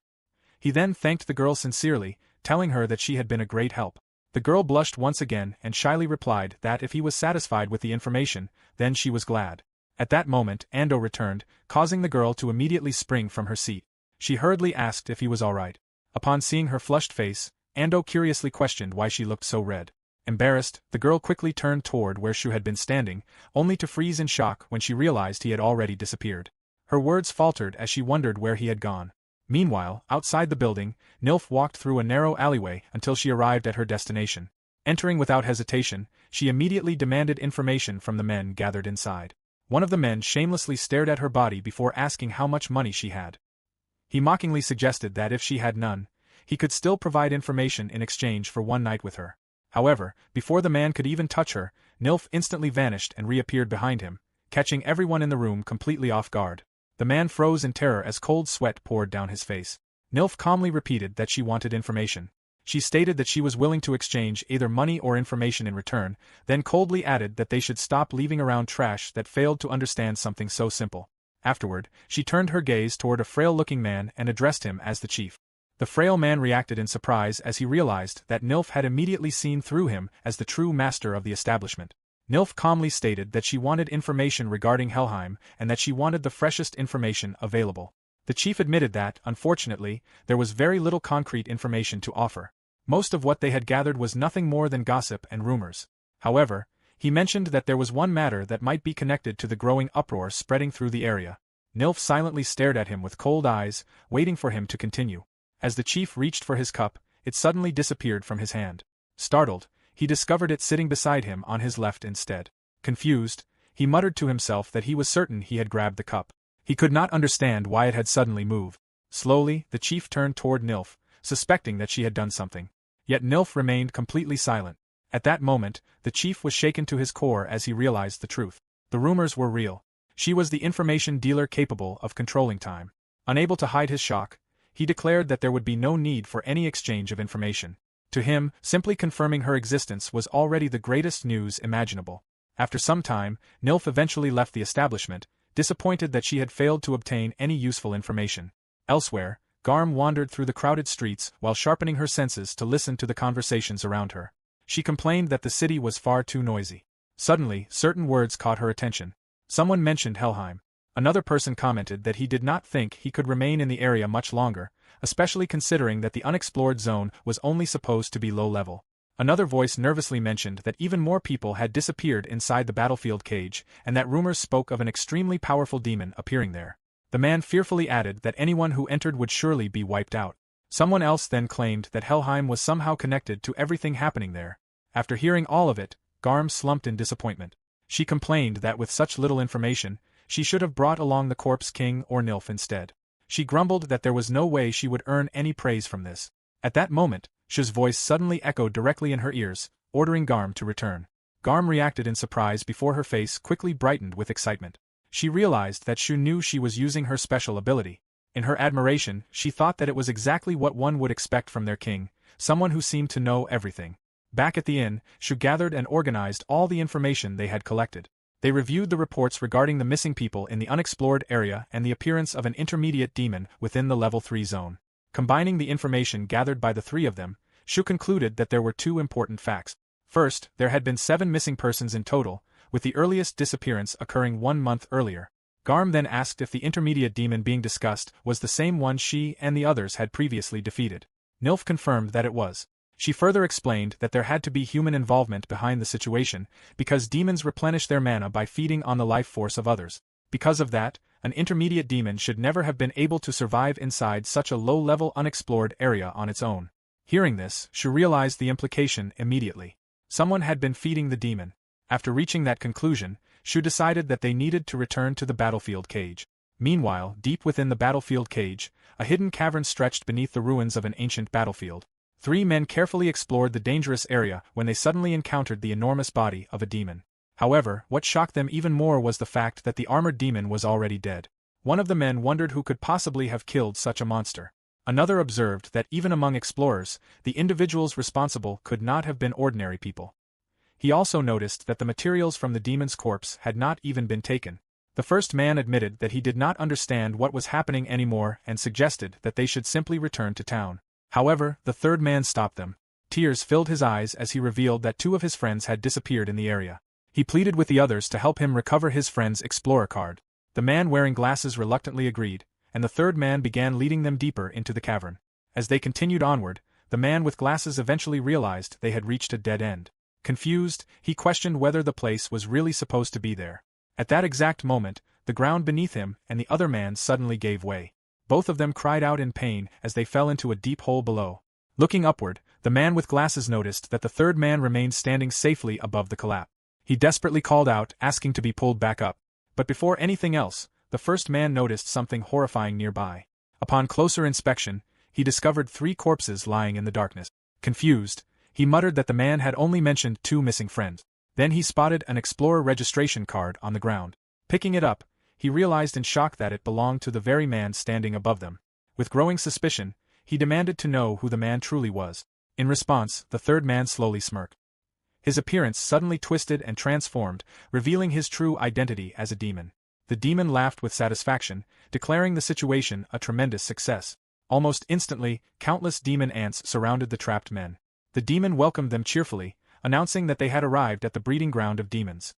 He then thanked the girl sincerely, telling her that she had been a great help. The girl blushed once again and shyly replied that if he was satisfied with the information, then she was glad. At that moment, Ando returned, causing the girl to immediately spring from her seat. She hurriedly asked if he was alright. Upon seeing her flushed face, Ando curiously questioned why she looked so red. Embarrassed, the girl quickly turned toward where Shu had been standing, only to freeze in shock when she realized he had already disappeared. Her words faltered as she wondered where he had gone. Meanwhile, outside the building, Nilf walked through a narrow alleyway until she arrived at her destination. Entering without hesitation, she immediately demanded information from the men gathered inside. One of the men shamelessly stared at her body before asking how much money she had. He mockingly suggested that if she had none, he could still provide information in exchange for one night with her. However, before the man could even touch her, Nilf instantly vanished and reappeared behind him, catching everyone in the room completely off guard. The man froze in terror as cold sweat poured down his face. Nilf calmly repeated that she wanted information. She stated that she was willing to exchange either money or information in return, then coldly added that they should stop leaving around trash that failed to understand something so simple. Afterward, she turned her gaze toward a frail-looking man and addressed him as the chief. The frail man reacted in surprise as he realized that Nilf had immediately seen through him as the true master of the establishment. Nilf calmly stated that she wanted information regarding Helheim and that she wanted the freshest information available. The chief admitted that, unfortunately, there was very little concrete information to offer. Most of what they had gathered was nothing more than gossip and rumors. However, he mentioned that there was one matter that might be connected to the growing uproar spreading through the area. Nilf silently stared at him with cold eyes, waiting for him to continue. As the chief reached for his cup, it suddenly disappeared from his hand. Startled, he discovered it sitting beside him on his left instead. Confused, he muttered to himself that he was certain he had grabbed the cup. He could not understand why it had suddenly moved. Slowly, the chief turned toward Nilf, suspecting that she had done something. Yet Nilf remained completely silent. At that moment, the chief was shaken to his core as he realized the truth. The rumors were real. She was the information dealer capable of controlling time. Unable to hide his shock, he declared that there would be no need for any exchange of information. To him, simply confirming her existence was already the greatest news imaginable. After some time, Nilf eventually left the establishment, disappointed that she had failed to obtain any useful information. Elsewhere, Garm wandered through the crowded streets while sharpening her senses to listen to the conversations around her. She complained that the city was far too noisy. Suddenly, certain words caught her attention. Someone mentioned Helheim. Another person commented that he did not think he could remain in the area much longer, especially considering that the unexplored zone was only supposed to be low level. Another voice nervously mentioned that even more people had disappeared inside the battlefield cage, and that rumors spoke of an extremely powerful demon appearing there. The man fearfully added that anyone who entered would surely be wiped out. Someone else then claimed that Helheim was somehow connected to everything happening there. After hearing all of it, Garm slumped in disappointment. She complained that with such little information, she should have brought along the corpse king or Nilf instead. She grumbled that there was no way she would earn any praise from this. At that moment, Shu's voice suddenly echoed directly in her ears, ordering Garm to return. Garm reacted in surprise before her face quickly brightened with excitement. She realized that Shu knew she was using her special ability. In her admiration, she thought that it was exactly what one would expect from their king, someone who seemed to know everything. Back at the inn, Shu gathered and organized all the information they had collected. They reviewed the reports regarding the missing people in the unexplored area and the appearance of an intermediate demon within the level 3 zone. Combining the information gathered by the three of them, Shu concluded that there were two important facts. First, there had been 7 missing persons in total, with the earliest disappearance occurring 1 month earlier. Garm then asked if the intermediate demon being discussed was the same one she and the others had previously defeated. Nilf confirmed that it was. She further explained that there had to be human involvement behind the situation, because demons replenish their mana by feeding on the life force of others. Because of that, an intermediate demon should never have been able to survive inside such a low-level unexplored area on its own. Hearing this, Shu realized the implication immediately. Someone had been feeding the demon. After reaching that conclusion, Shu decided that they needed to return to the battlefield cage. Meanwhile, deep within the battlefield cage, a hidden cavern stretched beneath the ruins of an ancient battlefield. 3 men carefully explored the dangerous area when they suddenly encountered the enormous body of a demon. However, what shocked them even more was the fact that the armored demon was already dead. One of the men wondered who could possibly have killed such a monster. Another observed that even among explorers, the individuals responsible could not have been ordinary people. He also noticed that the materials from the demon's corpse had not even been taken. The first man admitted that he did not understand what was happening anymore and suggested that they should simply return to town. However, the third man stopped them. Tears filled his eyes as he revealed that 2 of his friends had disappeared in the area. He pleaded with the others to help him recover his friend's explorer card. The man wearing glasses reluctantly agreed, and the third man began leading them deeper into the cavern. As they continued onward, the man with glasses eventually realized they had reached a dead end. Confused, he questioned whether the place was really supposed to be there. At that exact moment, the ground beneath him and the other man suddenly gave way. Both of them cried out in pain as they fell into a deep hole below. Looking upward, the man with glasses noticed that the third man remained standing safely above the collapse. He desperately called out, asking to be pulled back up. But before anything else, the first man noticed something horrifying nearby. Upon closer inspection, he discovered 3 corpses lying in the darkness. Confused, he muttered that the man had only mentioned 2 missing friends. Then he spotted an explorer registration card on the ground. Picking it up, he realized in shock that it belonged to the very man standing above them. With growing suspicion, he demanded to know who the man truly was. In response, the third man slowly smirked. His appearance suddenly twisted and transformed, revealing his true identity as a demon. The demon laughed with satisfaction, declaring the situation a tremendous success. Almost instantly, countless demon ants surrounded the trapped men. The demon welcomed them cheerfully, announcing that they had arrived at the breeding ground of demons.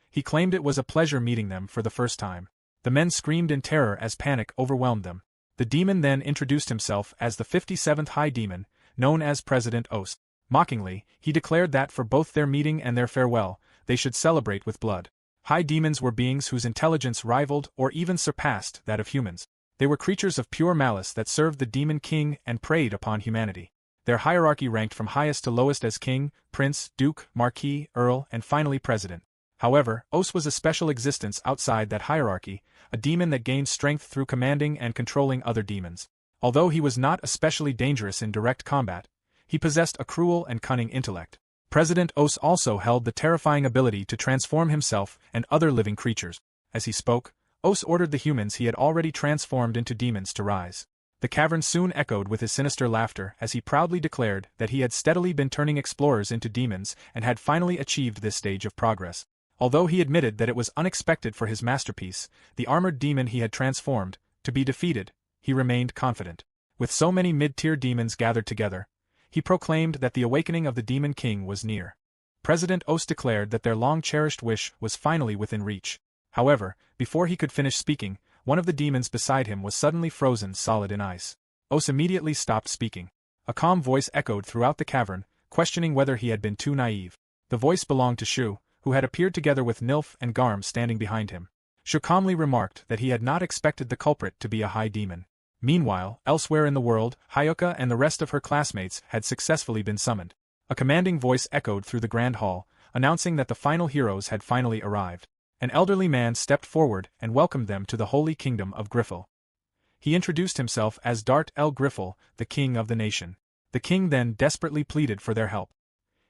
He claimed it was a pleasure meeting them for the first time. The men screamed in terror as panic overwhelmed them. The demon then introduced himself as the 57th High Demon, known as President Os. Mockingly, he declared that for both their meeting and their farewell, they should celebrate with blood. High demons were beings whose intelligence rivaled or even surpassed that of humans. They were creatures of pure malice that served the demon king and preyed upon humanity. Their hierarchy ranked from highest to lowest as king, prince, duke, marquis, earl, and finally president. However, Os was a special existence outside that hierarchy, a demon that gained strength through commanding and controlling other demons. Although he was not especially dangerous in direct combat, he possessed a cruel and cunning intellect. President Os also held the terrifying ability to transform himself and other living creatures. As he spoke, Os ordered the humans he had already transformed into demons to rise. The cavern soon echoed with his sinister laughter as he proudly declared that he had steadily been turning explorers into demons and had finally achieved this stage of progress. Although he admitted that it was unexpected for his masterpiece, the armored demon he had transformed, to be defeated, he remained confident. With so many mid-tier demons gathered together, he proclaimed that the awakening of the Demon King was near. President Os declared that their long-cherished wish was finally within reach. However, before he could finish speaking, one of the demons beside him was suddenly frozen solid in ice. Os immediately stopped speaking. A calm voice echoed throughout the cavern, questioning whether he had been too naive. The voice belonged to Shu, who had appeared together with Nilf and Garm standing behind him. Shu calmly remarked that he had not expected the culprit to be a high demon. Meanwhile, elsewhere in the world, Hyuka and the rest of her classmates had successfully been summoned. A commanding voice echoed through the grand hall, announcing that the final heroes had finally arrived. An elderly man stepped forward and welcomed them to the holy kingdom of Griffel. He introduced himself as Dart El Griffel, the king of the nation. The king then desperately pleaded for their help.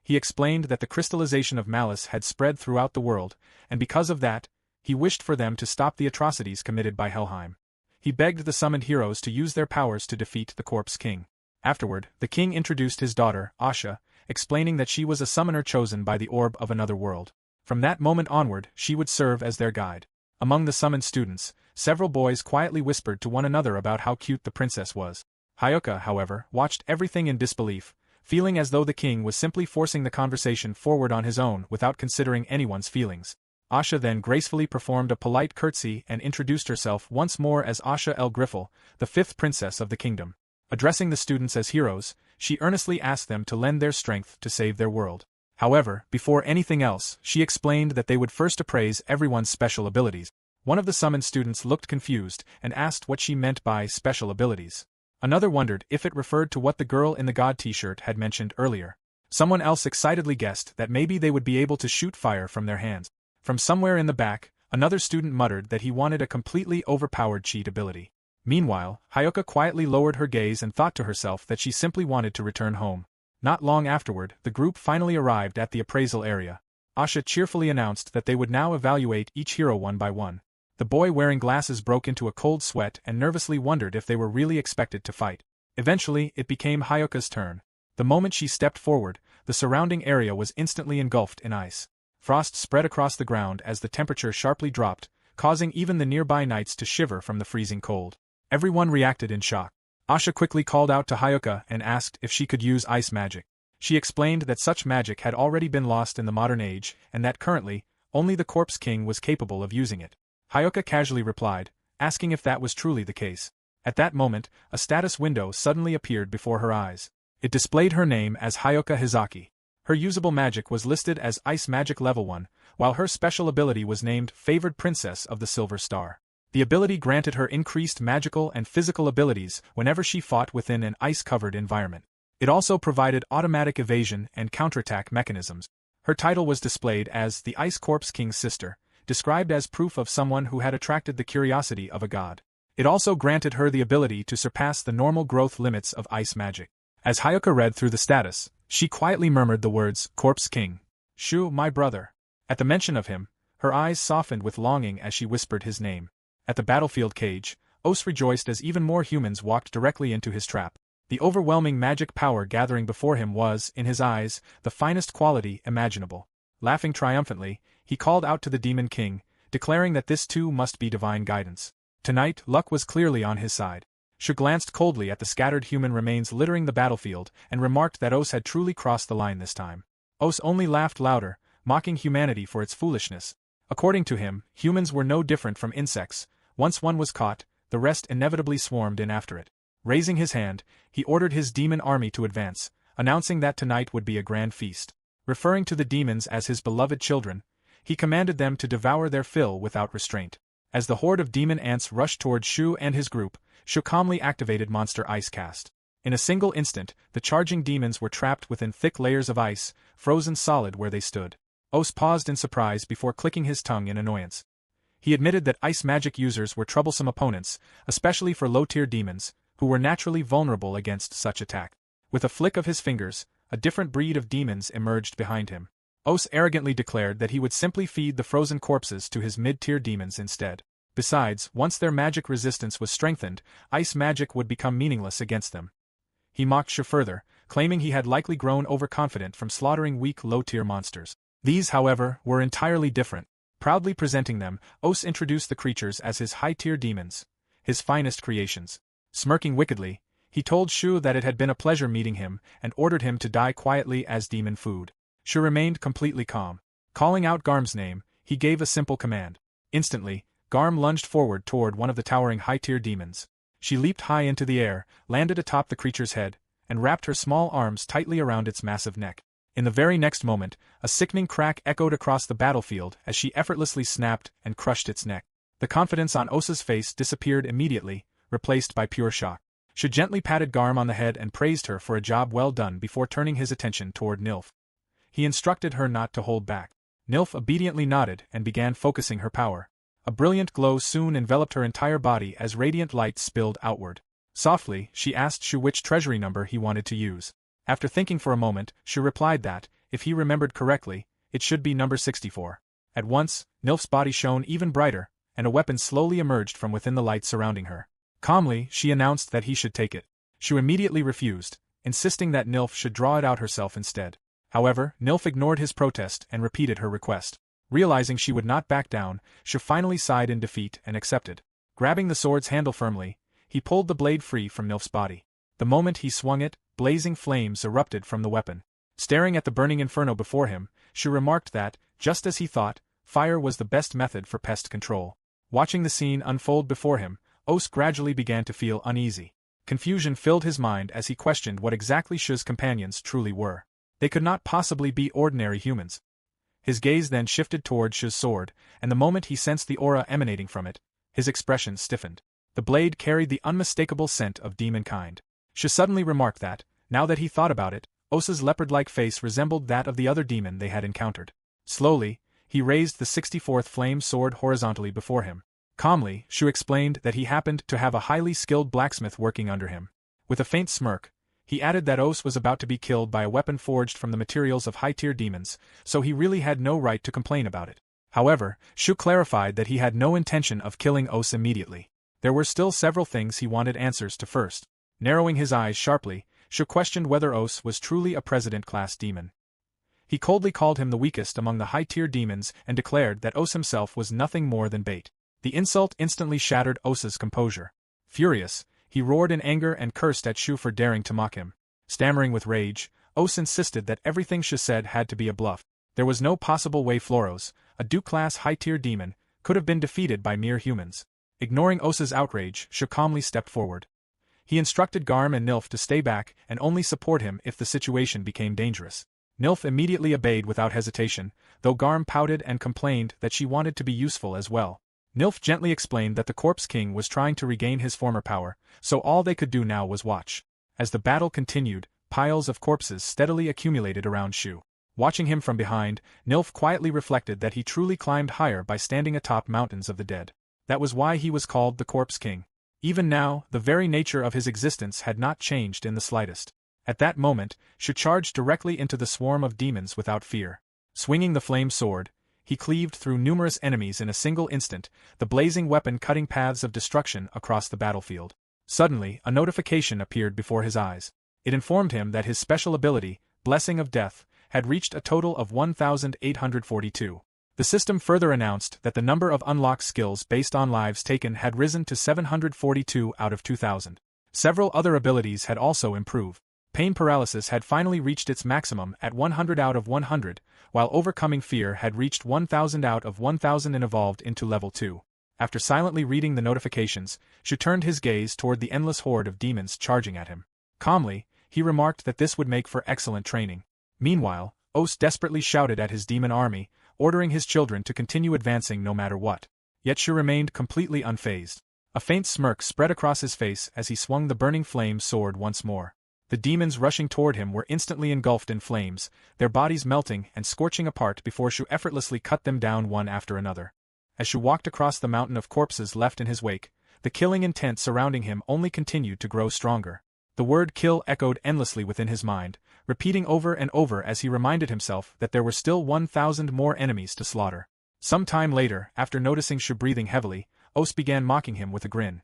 He explained that the crystallization of malice had spread throughout the world, and because of that, he wished for them to stop the atrocities committed by Helheim. He begged the summoned heroes to use their powers to defeat the Corpse King. Afterward, the king introduced his daughter, Asha, explaining that she was a summoner chosen by the orb of another world. From that moment onward, she would serve as their guide. Among the summoned students, several boys quietly whispered to one another about how cute the princess was. Hyuka, however, watched everything in disbelief, feeling as though the king was simply forcing the conversation forward on his own without considering anyone's feelings. Asha then gracefully performed a polite curtsy and introduced herself once more as Asha El Griffel, the fifth princess of the kingdom. Addressing the students as heroes, she earnestly asked them to lend their strength to save their world. However, before anything else, she explained that they would first appraise everyone's special abilities. One of the summoned students looked confused and asked what she meant by special abilities. Another wondered if it referred to what the girl in the god t-shirt had mentioned earlier. Someone else excitedly guessed that maybe they would be able to shoot fire from their hands. From somewhere in the back, another student muttered that he wanted a completely overpowered cheat ability. Meanwhile, Hyuka quietly lowered her gaze and thought to herself that she simply wanted to return home. Not long afterward, the group finally arrived at the appraisal area. Asha cheerfully announced that they would now evaluate each hero one by one. The boy wearing glasses broke into a cold sweat and nervously wondered if they were really expected to fight. Eventually, it became Hyuka's turn. The moment she stepped forward, the surrounding area was instantly engulfed in ice. Frost spread across the ground as the temperature sharply dropped, causing even the nearby knights to shiver from the freezing cold. Everyone reacted in shock. Asha quickly called out to Hyuka and asked if she could use ice magic. She explained that such magic had already been lost in the modern age, and that currently, only the Corpse King was capable of using it. Hyuka casually replied, asking if that was truly the case. At that moment, a status window suddenly appeared before her eyes. It displayed her name as Hyuka Hizaki. Her usable magic was listed as Ice Magic Level 1, while her special ability was named Favored Princess of the Silver Star. The ability granted her increased magical and physical abilities whenever she fought within an ice-covered environment. It also provided automatic evasion and counterattack mechanisms. Her title was displayed as the Ice Corpse King's sister, described as proof of someone who had attracted the curiosity of a god. It also granted her the ability to surpass the normal growth limits of ice magic. As Hyuka read through the status, she quietly murmured the words, Corpse King. Shu, my brother. At the mention of him, her eyes softened with longing as she whispered his name. At the battlefield cage, Os rejoiced as even more humans walked directly into his trap. The overwhelming magic power gathering before him was, in his eyes, the finest quality imaginable. Laughing triumphantly, he called out to the Demon King, declaring that this too must be divine guidance. Tonight, luck was clearly on his side. Shu glanced coldly at the scattered human remains littering the battlefield and remarked that Os had truly crossed the line this time. Os only laughed louder, mocking humanity for its foolishness. According to him, humans were no different from insects. Once one was caught, the rest inevitably swarmed in after it. Raising his hand, he ordered his demon army to advance, announcing that tonight would be a grand feast. Referring to the demons as his beloved children, he commanded them to devour their fill without restraint. As the horde of demon ants rushed toward Shu and his group, Shu calmly activated Monster Ice Cast. In a single instant, the charging demons were trapped within thick layers of ice, frozen solid where they stood. Os paused in surprise before clicking his tongue in annoyance. He admitted that ice magic users were troublesome opponents, especially for low-tier demons, who were naturally vulnerable against such attack. With a flick of his fingers, a different breed of demons emerged behind him. Os arrogantly declared that he would simply feed the frozen corpses to his mid-tier demons instead. Besides, once their magic resistance was strengthened, ice magic would become meaningless against them. He mocked Shu further, claiming he had likely grown overconfident from slaughtering weak low-tier monsters. These, however, were entirely different. Proudly presenting them, Os introduced the creatures as his high-tier demons, his finest creations. Smirking wickedly, he told Shu that it had been a pleasure meeting him and ordered him to die quietly as demon food. Shu remained completely calm. Calling out Garm's name, he gave a simple command. Instantly, Garm lunged forward toward one of the towering high-tier demons. She leaped high into the air, landed atop the creature's head, and wrapped her small arms tightly around its massive neck. In the very next moment, a sickening crack echoed across the battlefield as she effortlessly snapped and crushed its neck. The confidence on Osa's face disappeared immediately, replaced by pure shock. Shu gently patted Garm on the head and praised her for a job well done before turning his attention toward Nilf. He instructed her not to hold back. Nilf obediently nodded and began focusing her power. A brilliant glow soon enveloped her entire body as radiant light spilled outward. Softly, she asked Shu which treasury number he wanted to use. After thinking for a moment, Shu replied that, if he remembered correctly, it should be number 64. At once, Nilf's body shone even brighter, and a weapon slowly emerged from within the light surrounding her. Calmly, she announced that he should take it. Shu immediately refused, insisting that Nilf should draw it out herself instead. However, Nilf ignored his protest and repeated her request. Realizing she would not back down, Shu finally sighed in defeat and accepted. Grabbing the sword's handle firmly, he pulled the blade free from Nilf's body. The moment he swung it, blazing flames erupted from the weapon. Staring at the burning inferno before him, Shu remarked that, just as he thought, fire was the best method for pest control. Watching the scene unfold before him, Os gradually began to feel uneasy. Confusion filled his mind as he questioned what exactly Shu's companions truly were. They could not possibly be ordinary humans. His gaze then shifted toward Shu's sword, and the moment he sensed the aura emanating from it, his expression stiffened. The blade carried the unmistakable scent of demonkind. Shu suddenly remarked that, now that he thought about it, Os's leopard-like face resembled that of the other demon they had encountered. Slowly, he raised the 64th flame sword horizontally before him. Calmly, Shu explained that he happened to have a highly skilled blacksmith working under him. With a faint smirk, he added that Os was about to be killed by a weapon forged from the materials of high-tier demons, so he really had no right to complain about it. However, Shu clarified that he had no intention of killing Os immediately. There were still several things he wanted answers to first. Narrowing his eyes sharply, Shu questioned whether Os was truly a president-class demon. He coldly called him the weakest among the high-tier demons and declared that Os himself was nothing more than bait. The insult instantly shattered Os's composure. Furious, he roared in anger and cursed at Shu for daring to mock him. Stammering with rage, Os insisted that everything Shu said had to be a bluff. There was no possible way Floros, a Duke-class high-tier demon, could have been defeated by mere humans. Ignoring Os's outrage, Shu calmly stepped forward. He instructed Garm and Nilf to stay back and only support him if the situation became dangerous. Nilf immediately obeyed without hesitation, though Garm pouted and complained that she wanted to be useful as well. Nilf gently explained that the Corpse King was trying to regain his former power, so all they could do now was watch. As the battle continued, piles of corpses steadily accumulated around Shu. Watching him from behind, Nilf quietly reflected that he truly climbed higher by standing atop mountains of the dead. That was why he was called the Corpse King. Even now, the very nature of his existence had not changed in the slightest. At that moment, Shu charged directly into the swarm of demons without fear. Swinging the flame sword, he cleaved through numerous enemies in a single instant, the blazing weapon cutting paths of destruction across the battlefield. Suddenly, a notification appeared before his eyes. It informed him that his special ability, Blessing of Death, had reached a total of 1,842. The system further announced that the number of unlocked skills based on lives taken had risen to 742 out of 2,000. Several other abilities had also improved. Pain paralysis had finally reached its maximum at 100 out of 100, while overcoming fear had reached 1,000 out of 1,000 and evolved into level 2. After silently reading the notifications, Shu turned his gaze toward the endless horde of demons charging at him. Calmly, he remarked that this would make for excellent training. Meanwhile, Os desperately shouted at his demon army, ordering his children to continue advancing no matter what. Yet Shu remained completely unfazed. A faint smirk spread across his face as he swung the burning flame sword once more. The demons rushing toward him were instantly engulfed in flames, their bodies melting and scorching apart before Shu effortlessly cut them down one after another. As Shu walked across the mountain of corpses left in his wake, the killing intent surrounding him only continued to grow stronger. The word kill echoed endlessly within his mind, repeating over and over as he reminded himself that there were still 1,000 more enemies to slaughter. Some time later, after noticing Shu breathing heavily, Os began mocking him with a grin.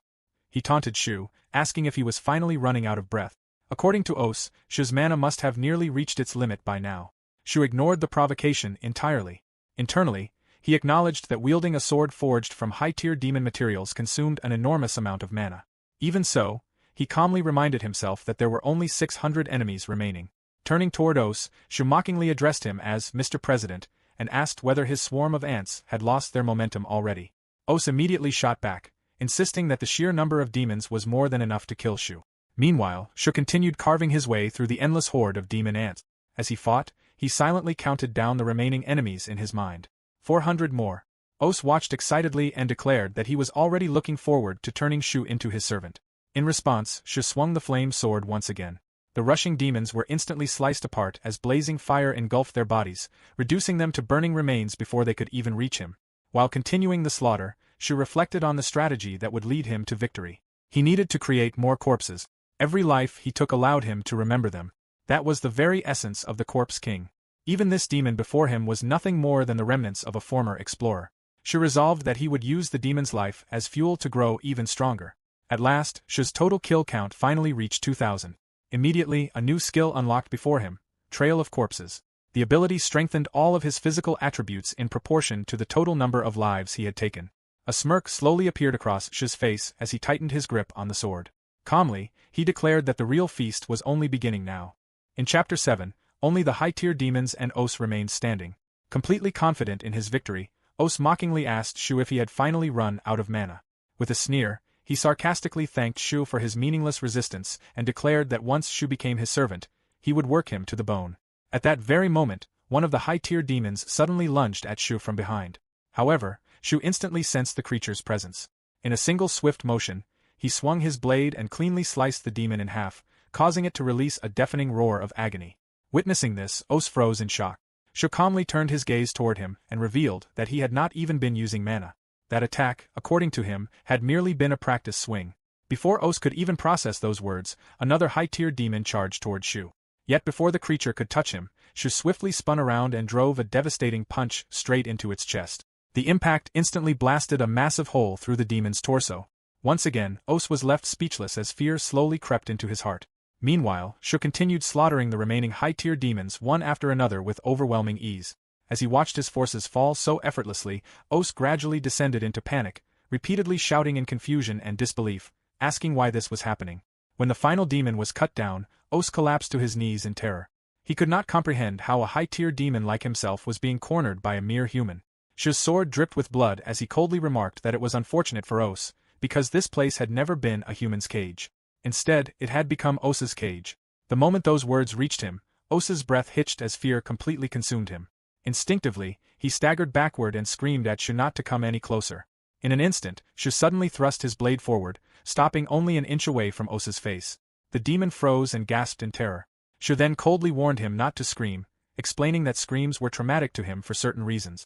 He taunted Shu, asking if he was finally running out of breath. According to Os, Shu's mana must have nearly reached its limit by now. Shu ignored the provocation entirely. Internally, he acknowledged that wielding a sword forged from high-tier demon materials consumed an enormous amount of mana. Even so, he calmly reminded himself that there were only 600 enemies remaining. Turning toward Os, Shu mockingly addressed him as Mr. President, and asked whether his swarm of ants had lost their momentum already. Os immediately shot back, insisting that the sheer number of demons was more than enough to kill Shu. Meanwhile, Shu continued carving his way through the endless horde of demon ants. As he fought, he silently counted down the remaining enemies in his mind. 400 more. Os watched excitedly and declared that he was already looking forward to turning Shu into his servant. In response, Shu swung the flame sword once again. The rushing demons were instantly sliced apart as blazing fire engulfed their bodies, reducing them to burning remains before they could even reach him. While continuing the slaughter, Shu reflected on the strategy that would lead him to victory. He needed to create more corpses. Every life he took allowed him to remember them. That was the very essence of the Corpse King. Even this demon before him was nothing more than the remnants of a former explorer. Shu resolved that he would use the demon's life as fuel to grow even stronger. At last, Shu's total kill count finally reached 2,000. Immediately, a new skill unlocked before him: Trail of Corpses. The ability strengthened all of his physical attributes in proportion to the total number of lives he had taken. A smirk slowly appeared across Shu's face as he tightened his grip on the sword. Calmly, he declared that the real feast was only beginning now. In Chapter 7, only the high-tier demons and Os remained standing. Completely confident in his victory, Os mockingly asked Shu if he had finally run out of mana. With a sneer, he sarcastically thanked Shu for his meaningless resistance and declared that once Shu became his servant, he would work him to the bone. At that very moment, one of the high-tier demons suddenly lunged at Shu from behind. However, Shu instantly sensed the creature's presence. In a single swift motion, he swung his blade and cleanly sliced the demon in half, causing it to release a deafening roar of agony. Witnessing this, Os froze in shock. Shu calmly turned his gaze toward him and revealed that he had not even been using mana. That attack, according to him, had merely been a practice swing. Before Os could even process those words, another high-tier demon charged toward Shu. Yet before the creature could touch him, Shu swiftly spun around and drove a devastating punch straight into its chest. The impact instantly blasted a massive hole through the demon's torso. Once again, Os was left speechless as fear slowly crept into his heart. Meanwhile, Shu continued slaughtering the remaining high-tier demons one after another with overwhelming ease. As he watched his forces fall so effortlessly, Os gradually descended into panic, repeatedly shouting in confusion and disbelief, asking why this was happening. When the final demon was cut down, Os collapsed to his knees in terror. He could not comprehend how a high-tier demon like himself was being cornered by a mere human. Shu's sword dripped with blood as he coldly remarked that it was unfortunate for Os, because this place had never been a human's cage. Instead, it had become Os's cage. The moment those words reached him, Os's breath hitched as fear completely consumed him. Instinctively, he staggered backward and screamed at Shu not to come any closer. In an instant, Shu suddenly thrust his blade forward, stopping only an inch away from Os's face. The demon froze and gasped in terror. Shu then coldly warned him not to scream, explaining that screams were traumatic to him for certain reasons.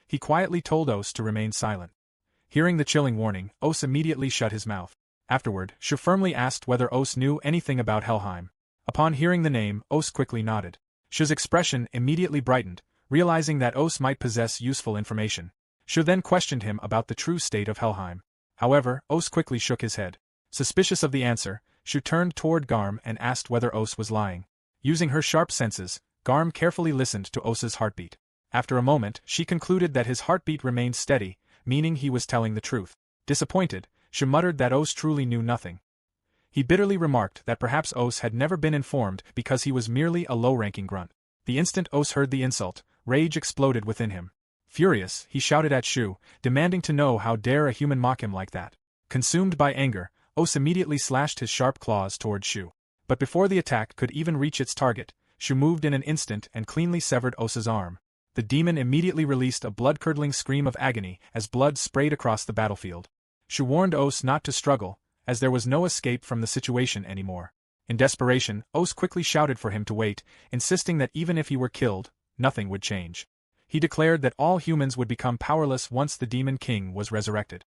He quietly told Os to remain silent. Hearing the chilling warning, Os immediately shut his mouth. Afterward, Shu firmly asked whether Os knew anything about Helheim. Upon hearing the name, Os quickly nodded. Shu's expression immediately brightened, realizing that Os might possess useful information. Shu then questioned him about the true state of Helheim. However, Os quickly shook his head. Suspicious of the answer, Shu turned toward Garm and asked whether Os was lying. Using her sharp senses, Garm carefully listened to Os's heartbeat. After a moment, she concluded that his heartbeat remained steady, meaning he was telling the truth. Disappointed, Shu muttered that Os truly knew nothing. He bitterly remarked that perhaps Os had never been informed because he was merely a low-ranking grunt. The instant Os heard the insult, rage exploded within him. Furious, he shouted at Shu, demanding to know how dare a human mock him like that. Consumed by anger, Os immediately slashed his sharp claws toward Shu. But before the attack could even reach its target, Shu moved in an instant and cleanly severed Os's arm. The demon immediately released a blood-curdling scream of agony as blood sprayed across the battlefield. Shu warned Os not to struggle, as there was no escape from the situation anymore. In desperation, Os quickly shouted for him to wait, insisting that even if he were killed, nothing would change. He declared that all humans would become powerless once the Demon King was resurrected.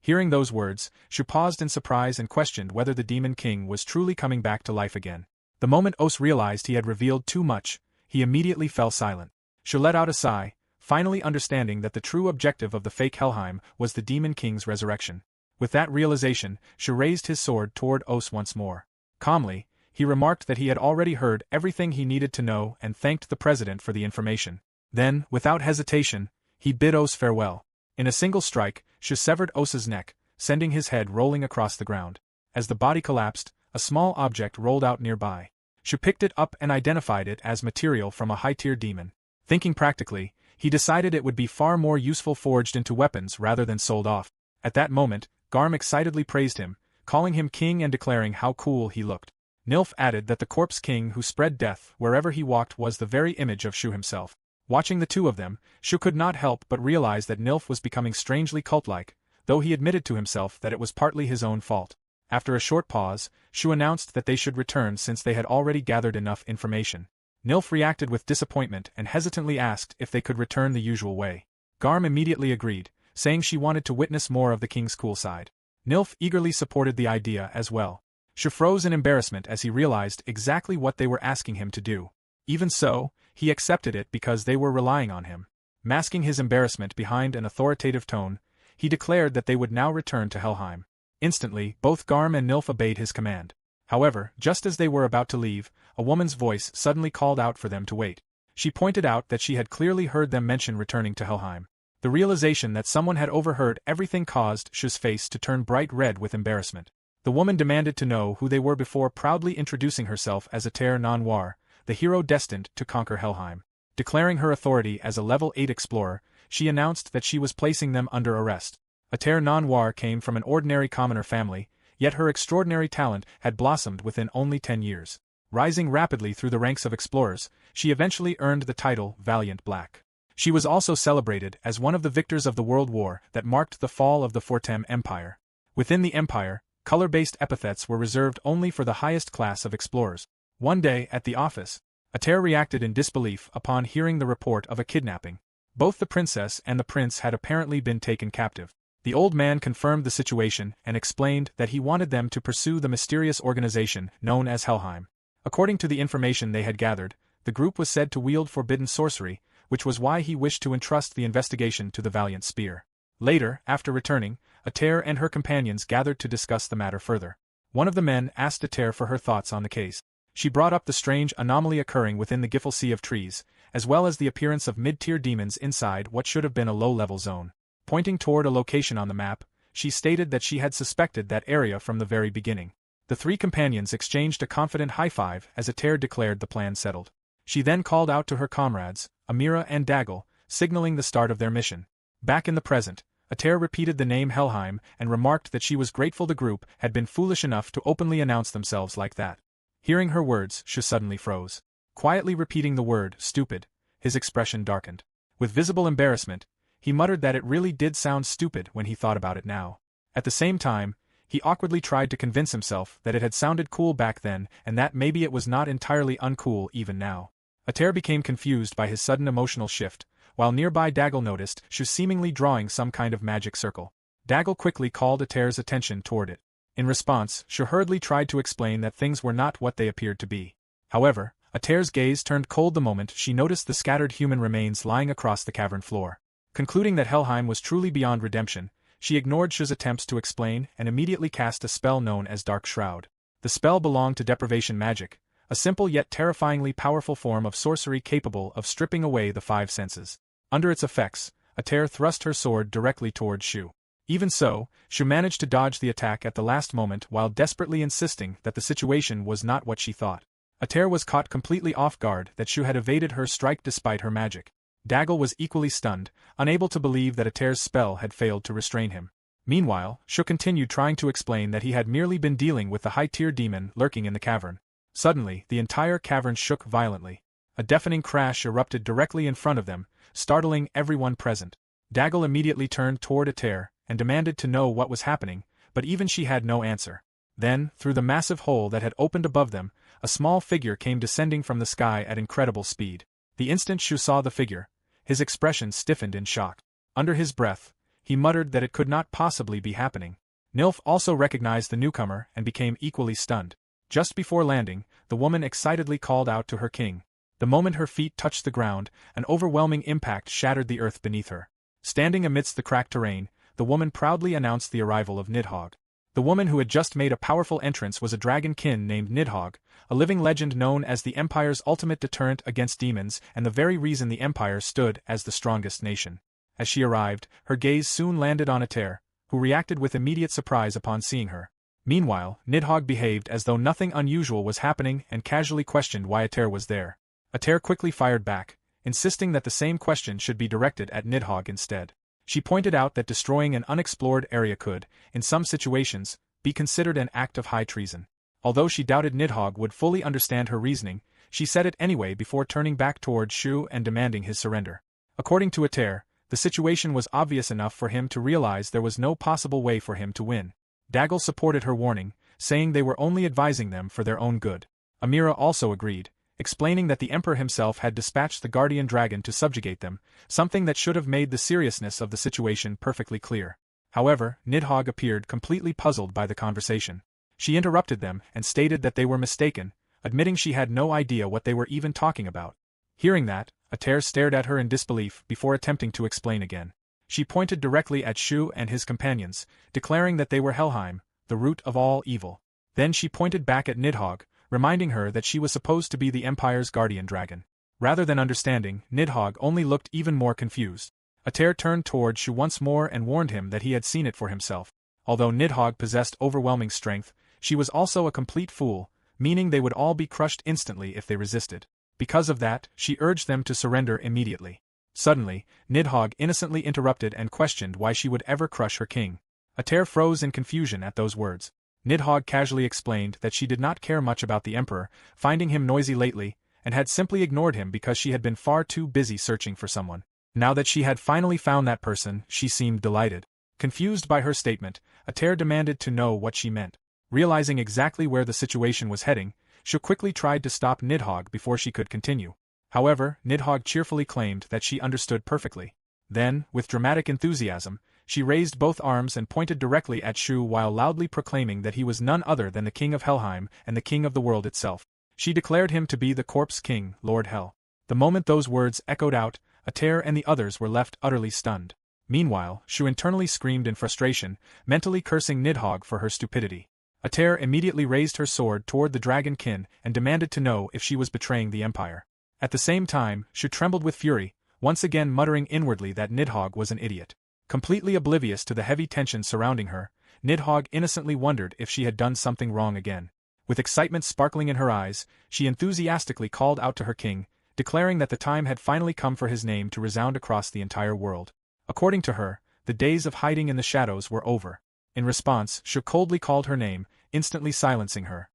Hearing those words, Shu paused in surprise and questioned whether the Demon King was truly coming back to life again. The moment Os realized he had revealed too much, he immediately fell silent. Shu let out a sigh, finally understanding that the true objective of the fake Helheim was the Demon King's resurrection. With that realization, Shu raised his sword toward Os once more. Calmly, he remarked that he had already heard everything he needed to know and thanked the president for the information. Then, without hesitation, he bid Os farewell. In a single strike, Shu severed Os's neck, sending his head rolling across the ground. As the body collapsed, a small object rolled out nearby. Shu picked it up and identified it as material from a high-tier demon. Thinking practically, he decided it would be far more useful forged into weapons rather than sold off. At that moment, Garm excitedly praised him, calling him king and declaring how cool he looked. Nilf added that the corpse king who spread death wherever he walked was the very image of Shu himself. Watching the two of them, Shu could not help but realize that Nilf was becoming strangely cult-like, though he admitted to himself that it was partly his own fault. After a short pause, Shu announced that they should return since they had already gathered enough information. Nilf reacted with disappointment and hesitantly asked if they could return the usual way. Garm immediately agreed, saying she wanted to witness more of the king's cool side. Nilf eagerly supported the idea as well. Shu froze in embarrassment as he realized exactly what they were asking him to do. Even so, he accepted it because they were relying on him. Masking his embarrassment behind an authoritative tone, he declared that they would now return to Helheim. Instantly, both Garm and Nilf obeyed his command. However, just as they were about to leave, a woman's voice suddenly called out for them to wait. She pointed out that she had clearly heard them mention returning to Helheim. The realization that someone had overheard everything caused Shu's face to turn bright red with embarrassment. The woman demanded to know who they were before proudly introducing herself as Ater non-War, the hero destined to conquer Helheim. Declaring her authority as a level 8 explorer, she announced that she was placing them under arrest. Ater non-War came from an ordinary commoner family, yet her extraordinary talent had blossomed within only 10 years. Rising rapidly through the ranks of explorers, she eventually earned the title Valiant Black. She was also celebrated as one of the victors of the World War that marked the fall of the Fortem Empire. Within the empire, color-based epithets were reserved only for the highest class of explorers. One day, at the office, Ater reacted in disbelief upon hearing the report of a kidnapping. Both the princess and the prince had apparently been taken captive. The old man confirmed the situation and explained that he wanted them to pursue the mysterious organization known as Helheim. According to the information they had gathered, the group was said to wield forbidden sorcery, which was why he wished to entrust the investigation to the Valiant Spear. Later, after returning, Ater and her companions gathered to discuss the matter further. One of the men asked Ater for her thoughts on the case. She brought up the strange anomaly occurring within the Giffel Sea of trees, as well as the appearance of mid-tier demons inside what should have been a low-level zone. Pointing toward a location on the map, she stated that she had suspected that area from the very beginning. The three companions exchanged a confident high-five as Ater declared the plan settled. She then called out to her comrades, Amira and Daggle, signaling the start of their mission. Back in the present, Ater repeated the name Helheim and remarked that she was grateful the group had been foolish enough to openly announce themselves like that. Hearing her words, Shu suddenly froze. Quietly repeating the word, stupid, his expression darkened. With visible embarrassment, he muttered that it really did sound stupid when he thought about it now. At the same time, he awkwardly tried to convince himself that it had sounded cool back then and that maybe it was not entirely uncool even now. Ater became confused by his sudden emotional shift, while nearby Daggle noticed Shu seemingly drawing some kind of magic circle. Daggle quickly called Ater's attention toward it. In response, Shu hurriedly tried to explain that things were not what they appeared to be. However, Ater's gaze turned cold the moment she noticed the scattered human remains lying across the cavern floor. Concluding that Helheim was truly beyond redemption, she ignored Shu's attempts to explain and immediately cast a spell known as Dark Shroud. The spell belonged to deprivation magic, a simple yet terrifyingly powerful form of sorcery capable of stripping away the five senses. Under its effects, Ater thrust her sword directly toward Shu. Even so, Shu managed to dodge the attack at the last moment while desperately insisting that the situation was not what she thought. Ater was caught completely off guard that Shu had evaded her strike despite her magic. Daggle was equally stunned, unable to believe that Ater's spell had failed to restrain him. Meanwhile, Shu continued trying to explain that he had merely been dealing with the high-tier demon lurking in the cavern. Suddenly, the entire cavern shook violently. A deafening crash erupted directly in front of them, startling everyone present. Daggle immediately turned toward Ater and demanded to know what was happening, but even she had no answer. Then, through the massive hole that had opened above them, a small figure came descending from the sky at incredible speed. The instant Shu saw the figure, his expression stiffened in shock. Under his breath, he muttered that it could not possibly be happening. Nilf also recognized the newcomer and became equally stunned. Just before landing, the woman excitedly called out to her king. The moment her feet touched the ground, an overwhelming impact shattered the earth beneath her. Standing amidst the cracked terrain, the woman proudly announced the arrival of Nidhogg. The woman who had just made a powerful entrance was a dragon kin named Nidhogg, a living legend known as the Empire's ultimate deterrent against demons and the very reason the Empire stood as the strongest nation. As she arrived, her gaze soon landed on Ater, who reacted with immediate surprise upon seeing her. Meanwhile, Nidhogg behaved as though nothing unusual was happening and casually questioned why Ater was there. Ater quickly fired back, insisting that the same question should be directed at Nidhogg instead. She pointed out that destroying an unexplored area could, in some situations, be considered an act of high treason. Although she doubted Nidhogg would fully understand her reasoning, she said it anyway before turning back toward Shu and demanding his surrender. According to Ater, the situation was obvious enough for him to realize there was no possible way for him to win. Daggle supported her warning, saying they were only advising them for their own good. Amira also agreed, explaining that the Emperor himself had dispatched the guardian dragon to subjugate them, something that should have made the seriousness of the situation perfectly clear. However, Nidhogg appeared completely puzzled by the conversation. She interrupted them and stated that they were mistaken, admitting she had no idea what they were even talking about. Hearing that, Ater stared at her in disbelief before attempting to explain again. She pointed directly at Shu and his companions, declaring that they were Helheim, the root of all evil. Then she pointed back at Nidhogg, reminding her that she was supposed to be the Empire's guardian dragon. Rather than understanding, Nidhogg only looked even more confused. Ater turned toward Shu once more and warned him that he had seen it for himself. Although Nidhogg possessed overwhelming strength, she was also a complete fool, meaning they would all be crushed instantly if they resisted. Because of that, she urged them to surrender immediately. Suddenly, Nidhogg innocently interrupted and questioned why she would ever crush her king. Ater froze in confusion at those words. Nidhogg casually explained that she did not care much about the Emperor, finding him noisy lately, and had simply ignored him because she had been far too busy searching for someone. Now that she had finally found that person, she seemed delighted. Confused by her statement, Ater demanded to know what she meant. Realizing exactly where the situation was heading, Shu quickly tried to stop Nidhogg before she could continue. However, Nidhogg cheerfully claimed that she understood perfectly. Then, with dramatic enthusiasm, she raised both arms and pointed directly at Shu while loudly proclaiming that he was none other than the king of Helheim and the king of the world itself. She declared him to be the Corpse King, Lord Hel. The moment those words echoed out, Ater and the others were left utterly stunned. Meanwhile, Shu internally screamed in frustration, mentally cursing Nidhogg for her stupidity. Ater immediately raised her sword toward the dragonkin and demanded to know if she was betraying the Empire. At the same time, Shu trembled with fury, once again muttering inwardly that Nidhogg was an idiot. Completely oblivious to the heavy tension surrounding her, Nidhogg innocently wondered if she had done something wrong again. With excitement sparkling in her eyes, she enthusiastically called out to her king, declaring that the time had finally come for his name to resound across the entire world. According to her, the days of hiding in the shadows were over. In response, Shu coldly called her name, instantly silencing her.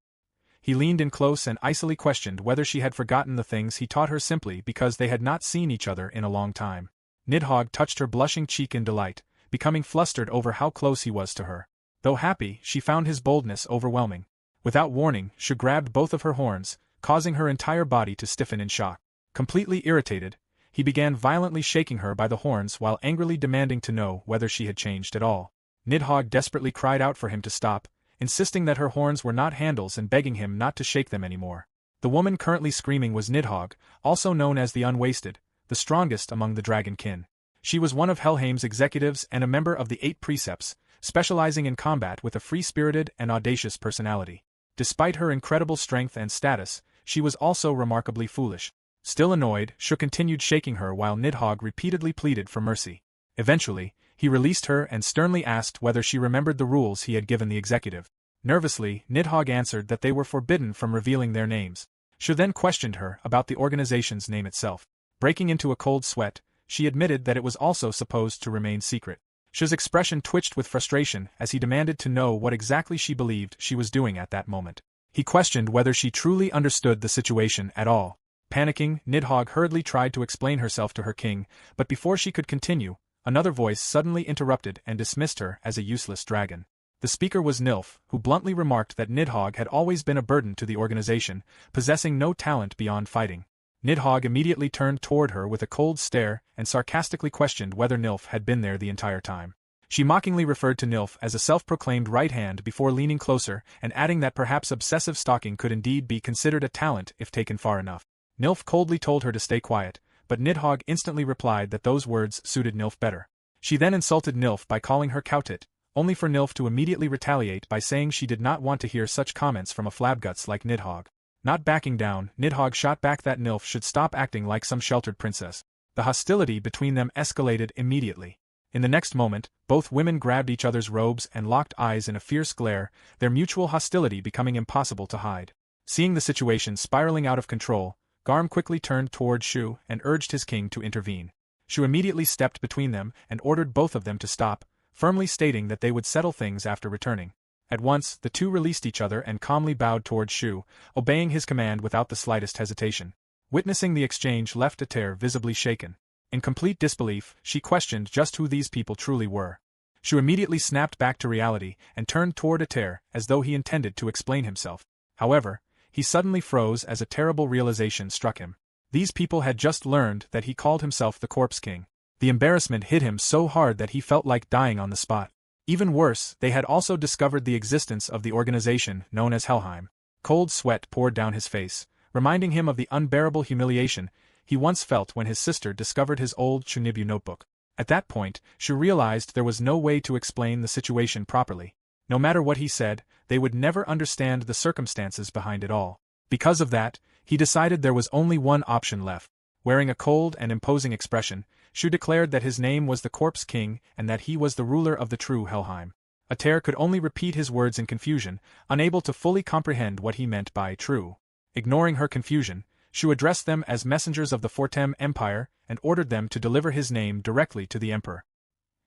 He leaned in close and icily questioned whether she had forgotten the things he taught her simply because they had not seen each other in a long time. Nidhogg touched her blushing cheek in delight, becoming flustered over how close he was to her. Though happy, she found his boldness overwhelming. Without warning, Shu grabbed both of her horns, causing her entire body to stiffen in shock. Completely irritated, he began violently shaking her by the horns while angrily demanding to know whether she had changed at all. Nidhogg desperately cried out for him to stop, insisting that her horns were not handles and begging him not to shake them anymore. The woman currently screaming was Nidhogg, also known as the Unwasted, the strongest among the dragonkin. She was one of Helheim's executives and a member of the 8 Precepts, specializing in combat with a free-spirited and audacious personality. Despite her incredible strength and status, she was also remarkably foolish. Still annoyed, Shu continued shaking her while Nidhogg repeatedly pleaded for mercy. Eventually, he released her and sternly asked whether she remembered the rules he had given the executive. Nervously, Nidhogg answered that they were forbidden from revealing their names. Shu then questioned her about the organization's name itself. Breaking into a cold sweat, she admitted that it was also supposed to remain secret. Shu's expression twitched with frustration as he demanded to know what exactly she believed she was doing at that moment. He questioned whether she truly understood the situation at all. Panicking, Nidhogg hurriedly tried to explain herself to her king, but before she could continue, another voice suddenly interrupted and dismissed her as a useless dragon. The speaker was Nilf, who bluntly remarked that Nidhogg had always been a burden to the organization, possessing no talent beyond fighting. Nidhogg immediately turned toward her with a cold stare and sarcastically questioned whether Nilf had been there the entire time. She mockingly referred to Nilf as a self-proclaimed right hand before leaning closer and adding that perhaps obsessive stalking could indeed be considered a talent if taken far enough. Nilf coldly told her to stay quiet, but Nidhogg instantly replied that those words suited Nilf better. She then insulted Nilf by calling her Kautit, only for Nilf to immediately retaliate by saying she did not want to hear such comments from a flabguts like Nidhogg. Not backing down, Nidhogg shot back that Nilf should stop acting like some sheltered princess. The hostility between them escalated immediately. In the next moment, both women grabbed each other's robes and locked eyes in a fierce glare, their mutual hostility becoming impossible to hide. Seeing the situation spiraling out of control, Garm quickly turned toward Shu and urged his king to intervene. Shu immediately stepped between them and ordered both of them to stop, firmly stating that they would settle things after returning. At once, the two released each other and calmly bowed toward Shu, obeying his command without the slightest hesitation. Witnessing the exchange left Ater visibly shaken. In complete disbelief, she questioned just who these people truly were. Shu immediately snapped back to reality and turned toward Ater as though he intended to explain himself. However, he suddenly froze as a terrible realization struck him. These people had just learned that he called himself the Corpse King. The embarrassment hit him so hard that he felt like dying on the spot. Even worse, they had also discovered the existence of the organization known as Helheim. Cold sweat poured down his face, reminding him of the unbearable humiliation he once felt when his sister discovered his old Shunibu notebook. At that point, Shu realized there was no way to explain the situation properly. No matter what he said, they would never understand the circumstances behind it all. Because of that, he decided there was only one option left. Wearing a cold and imposing expression, Shu declared that his name was the Corpse King and that he was the ruler of the true Helheim. Ater could only repeat his words in confusion, unable to fully comprehend what he meant by true. Ignoring her confusion, Shu addressed them as messengers of the Fortem Empire and ordered them to deliver his name directly to the emperor.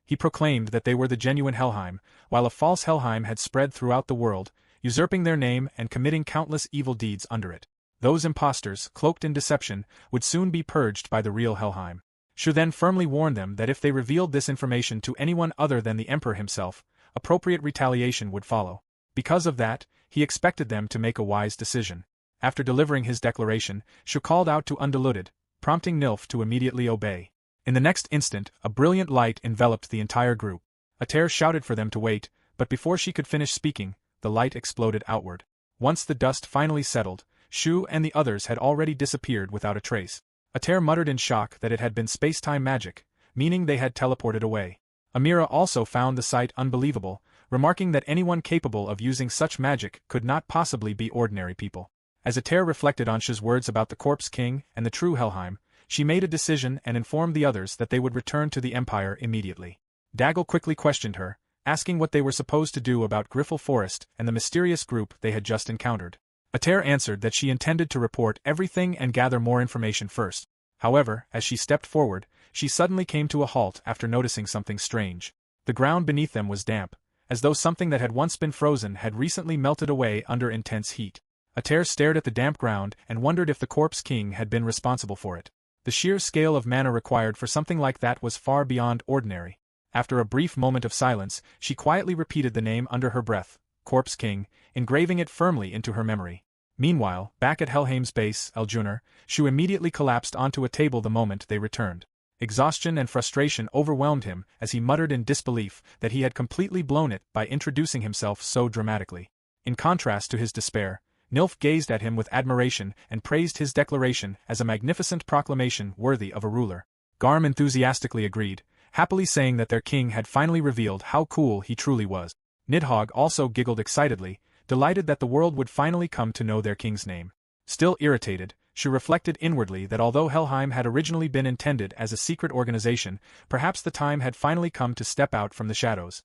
He proclaimed that they were the genuine Helheim, while a false Helheim had spread throughout the world, usurping their name and committing countless evil deeds under it. Those impostors, cloaked in deception, would soon be purged by the real Helheim. Shu then firmly warned them that if they revealed this information to anyone other than the emperor himself, appropriate retaliation would follow. Because of that, he expected them to make a wise decision. After delivering his declaration, Shu called out to Undiluted, prompting Nilf to immediately obey. In the next instant, a brilliant light enveloped the entire group. Ater shouted for them to wait, but before she could finish speaking, the light exploded outward. Once the dust finally settled, Shu and the others had already disappeared without a trace. Ater muttered in shock that it had been space-time magic, meaning they had teleported away. Amira also found the sight unbelievable, remarking that anyone capable of using such magic could not possibly be ordinary people. As Ater reflected on Shu's words about the Corpse King and the true Helheim, she made a decision and informed the others that they would return to the Empire immediately. Daggle quickly questioned her, asking what they were supposed to do about Griffle Forest and the mysterious group they had just encountered. Ater answered that she intended to report everything and gather more information first. However, as she stepped forward, she suddenly came to a halt after noticing something strange. The ground beneath them was damp, as though something that had once been frozen had recently melted away under intense heat. Ater stared at the damp ground and wondered if the Corpse King had been responsible for it. The sheer scale of mana required for something like that was far beyond ordinary. After a brief moment of silence, she quietly repeated the name under her breath, Corpse King, engraving it firmly into her memory. Meanwhile, back at Helheim's base, Eljunar, Shu immediately collapsed onto a table the moment they returned. Exhaustion and frustration overwhelmed him as he muttered in disbelief that he had completely blown it by introducing himself so dramatically. In contrast to his despair, Nilf gazed at him with admiration and praised his declaration as a magnificent proclamation worthy of a ruler. Garm enthusiastically agreed, happily saying that their king had finally revealed how cool he truly was. Nidhogg also giggled excitedly, delighted that the world would finally come to know their king's name. Still irritated, Shu reflected inwardly that although Helheim had originally been intended as a secret organization, perhaps the time had finally come to step out from the shadows.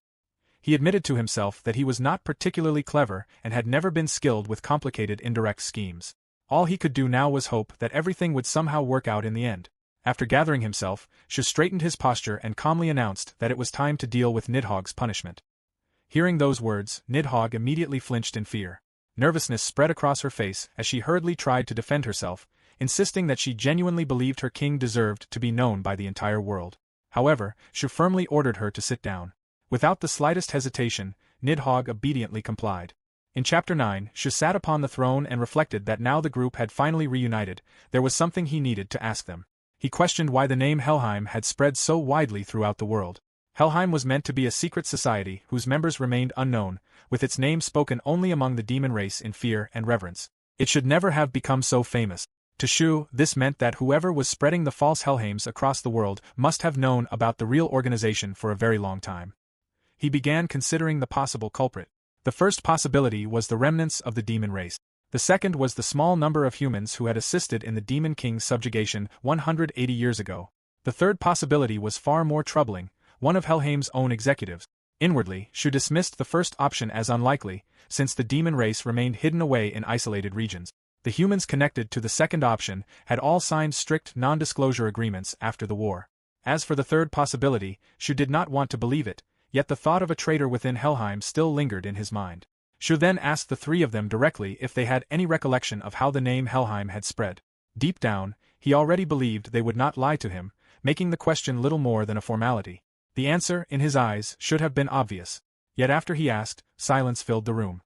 He admitted to himself that he was not particularly clever and had never been skilled with complicated indirect schemes. All he could do now was hope that everything would somehow work out in the end. After gathering himself, Shu straightened his posture and calmly announced that it was time to deal with Nidhogg's punishment. Hearing those words, Nidhogg immediately flinched in fear. Nervousness spread across her face as she hurriedly tried to defend herself, insisting that she genuinely believed her king deserved to be known by the entire world. However, Shu firmly ordered her to sit down. Without the slightest hesitation, Nidhogg obediently complied. In Chapter 9, Shu sat upon the throne and reflected that now the group had finally reunited, there was something he needed to ask them. He questioned why the name Helheim had spread so widely throughout the world. Helheim was meant to be a secret society whose members remained unknown, with its name spoken only among the demon race in fear and reverence. It should never have become so famous. To Shu, this meant that whoever was spreading the false Helheims across the world must have known about the real organization for a very long time. He began considering the possible culprit. The first possibility was the remnants of the demon race. The second was the small number of humans who had assisted in the Demon King's subjugation 180 years ago. The third possibility was far more troubling, one of Helheim's own executives. Inwardly, Shu dismissed the first option as unlikely, since the demon race remained hidden away in isolated regions. The humans connected to the second option had all signed strict non-disclosure agreements after the war. As for the third possibility, Shu did not want to believe it, yet the thought of a traitor within Helheim still lingered in his mind. Shu then asked the three of them directly if they had any recollection of how the name Helheim had spread. Deep down, he already believed they would not lie to him, making the question little more than a formality. The answer, in his eyes, should have been obvious. Yet after he asked, silence filled the room.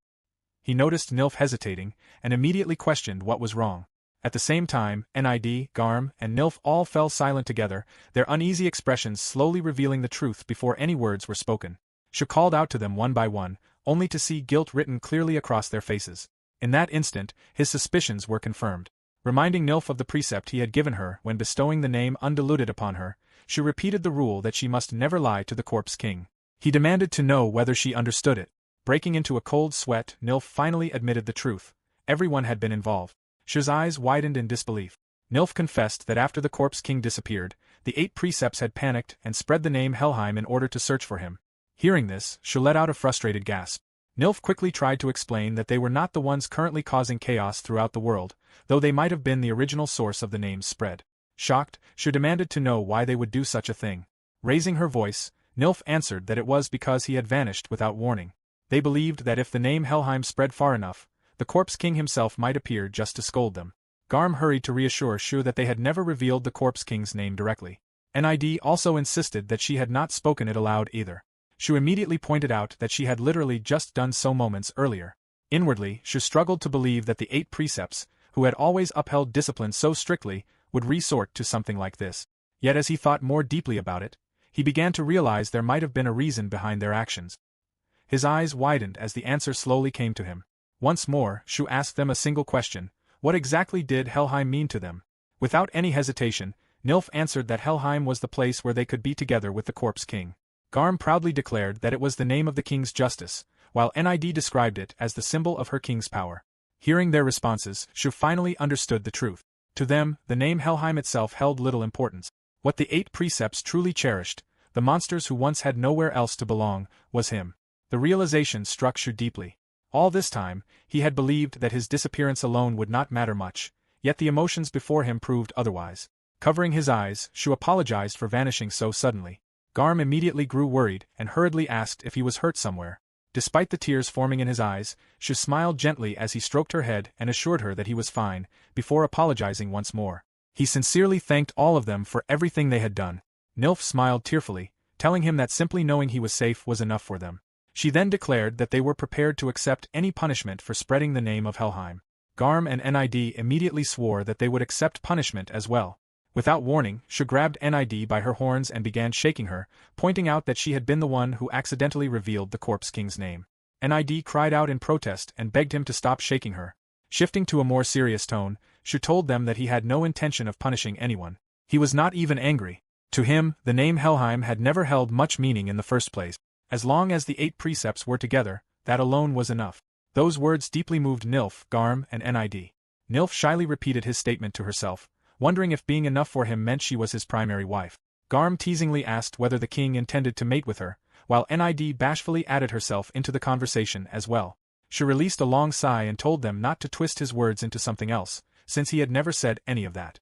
He noticed Nilf hesitating, and immediately questioned what was wrong. At the same time, Nid, Garm, and Nilf all fell silent together, their uneasy expressions slowly revealing the truth before any words were spoken. Shu called out to them one by one, only to see guilt written clearly across their faces. In that instant, his suspicions were confirmed. Reminding Nilf of the precept he had given her when bestowing the name undiluted upon her, she repeated the rule that she must never lie to the corpse king. He demanded to know whether she understood it. Breaking into a cold sweat, Nilf finally admitted the truth. Everyone had been involved. Shu's eyes widened in disbelief. Nilf confessed that after the corpse king disappeared, the 8 precepts had panicked and spread the name Helheim in order to search for him. Hearing this, Shu let out a frustrated gasp. Nilf quickly tried to explain that they were not the ones currently causing chaos throughout the world, though they might have been the original source of the name's spread. Shocked, Shu demanded to know why they would do such a thing. Raising her voice, Nilf answered that it was because he had vanished without warning. They believed that if the name Helheim spread far enough, the corpse king himself might appear just to scold them. Garm hurried to reassure Shu that they had never revealed the corpse king's name directly. Nid also insisted that she had not spoken it aloud either. Shu immediately pointed out that she had literally just done so moments earlier. Inwardly, Shu struggled to believe that the 8 precepts, who had always upheld discipline so strictly, would resort to something like this. Yet as he thought more deeply about it, he began to realize there might have been a reason behind their actions. His eyes widened as the answer slowly came to him. Once more, Shu asked them a single question: what exactly did Helheim mean to them? Without any hesitation, Nilf answered that Helheim was the place where they could be together with the corpse king. Garm proudly declared that it was the name of the king's justice, while Nid described it as the symbol of her king's power. Hearing their responses, Shu finally understood the truth. To them, the name Helheim itself held little importance. What the 8 precepts truly cherished, the monsters who once had nowhere else to belong, was him. The realization struck Shu deeply. All this time, he had believed that his disappearance alone would not matter much, yet the emotions before him proved otherwise. Covering his eyes, Shu apologized for vanishing so suddenly. Garm immediately grew worried and hurriedly asked if he was hurt somewhere. Despite the tears forming in his eyes, Shu smiled gently as he stroked her head and assured her that he was fine, before apologizing once more. He sincerely thanked all of them for everything they had done. Nilf smiled tearfully, telling him that simply knowing he was safe was enough for them. She then declared that they were prepared to accept any punishment for spreading the name of Helheim. Garm and Nid immediately swore that they would accept punishment as well. Without warning, Shu grabbed Nid by her horns and began shaking her, pointing out that she had been the one who accidentally revealed the corpse king's name. Nid cried out in protest and begged him to stop shaking her. Shifting to a more serious tone, Shu told them that he had no intention of punishing anyone. He was not even angry. To him, the name Helheim had never held much meaning in the first place. As long as the 8 precepts were together, that alone was enough. Those words deeply moved Nilf, Garm, and Nid. Nilf shyly repeated his statement to herself, wondering if being enough for him meant she was his primary wife. Garm teasingly asked whether the king intended to mate with her, while Nid bashfully added herself into the conversation as well. She released a long sigh and told them not to twist his words into something else, since he had never said any of that.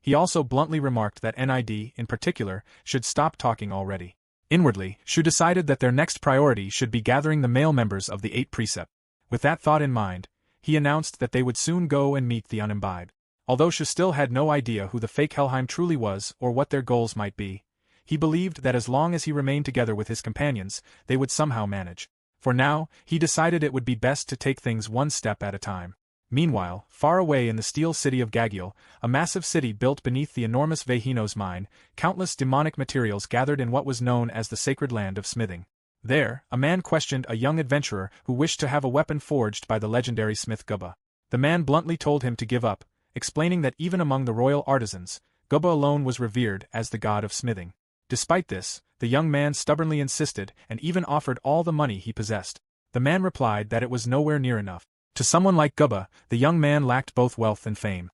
He also bluntly remarked that Nid, in particular, should stop talking already. Inwardly, Shu decided that their next priority should be gathering the male members of the 8 precepts. With that thought in mind, he announced that they would soon go and meet the unimbibed. Although Shu still had no idea who the fake Helheim truly was or what their goals might be, he believed that as long as he remained together with his companions, they would somehow manage. For now, he decided it would be best to take things one step at a time. Meanwhile, far away in the steel city of Gagiel, a massive city built beneath the enormous Vehinos mine, countless demonic materials gathered in what was known as the sacred land of smithing. There, a man questioned a young adventurer who wished to have a weapon forged by the legendary smith Gubba. The man bluntly told him to give up, explaining that even among the royal artisans, Gubba alone was revered as the god of smithing. Despite this, the young man stubbornly insisted and even offered all the money he possessed. The man replied that it was nowhere near enough. To someone like Gubba, the young man lacked both wealth and fame.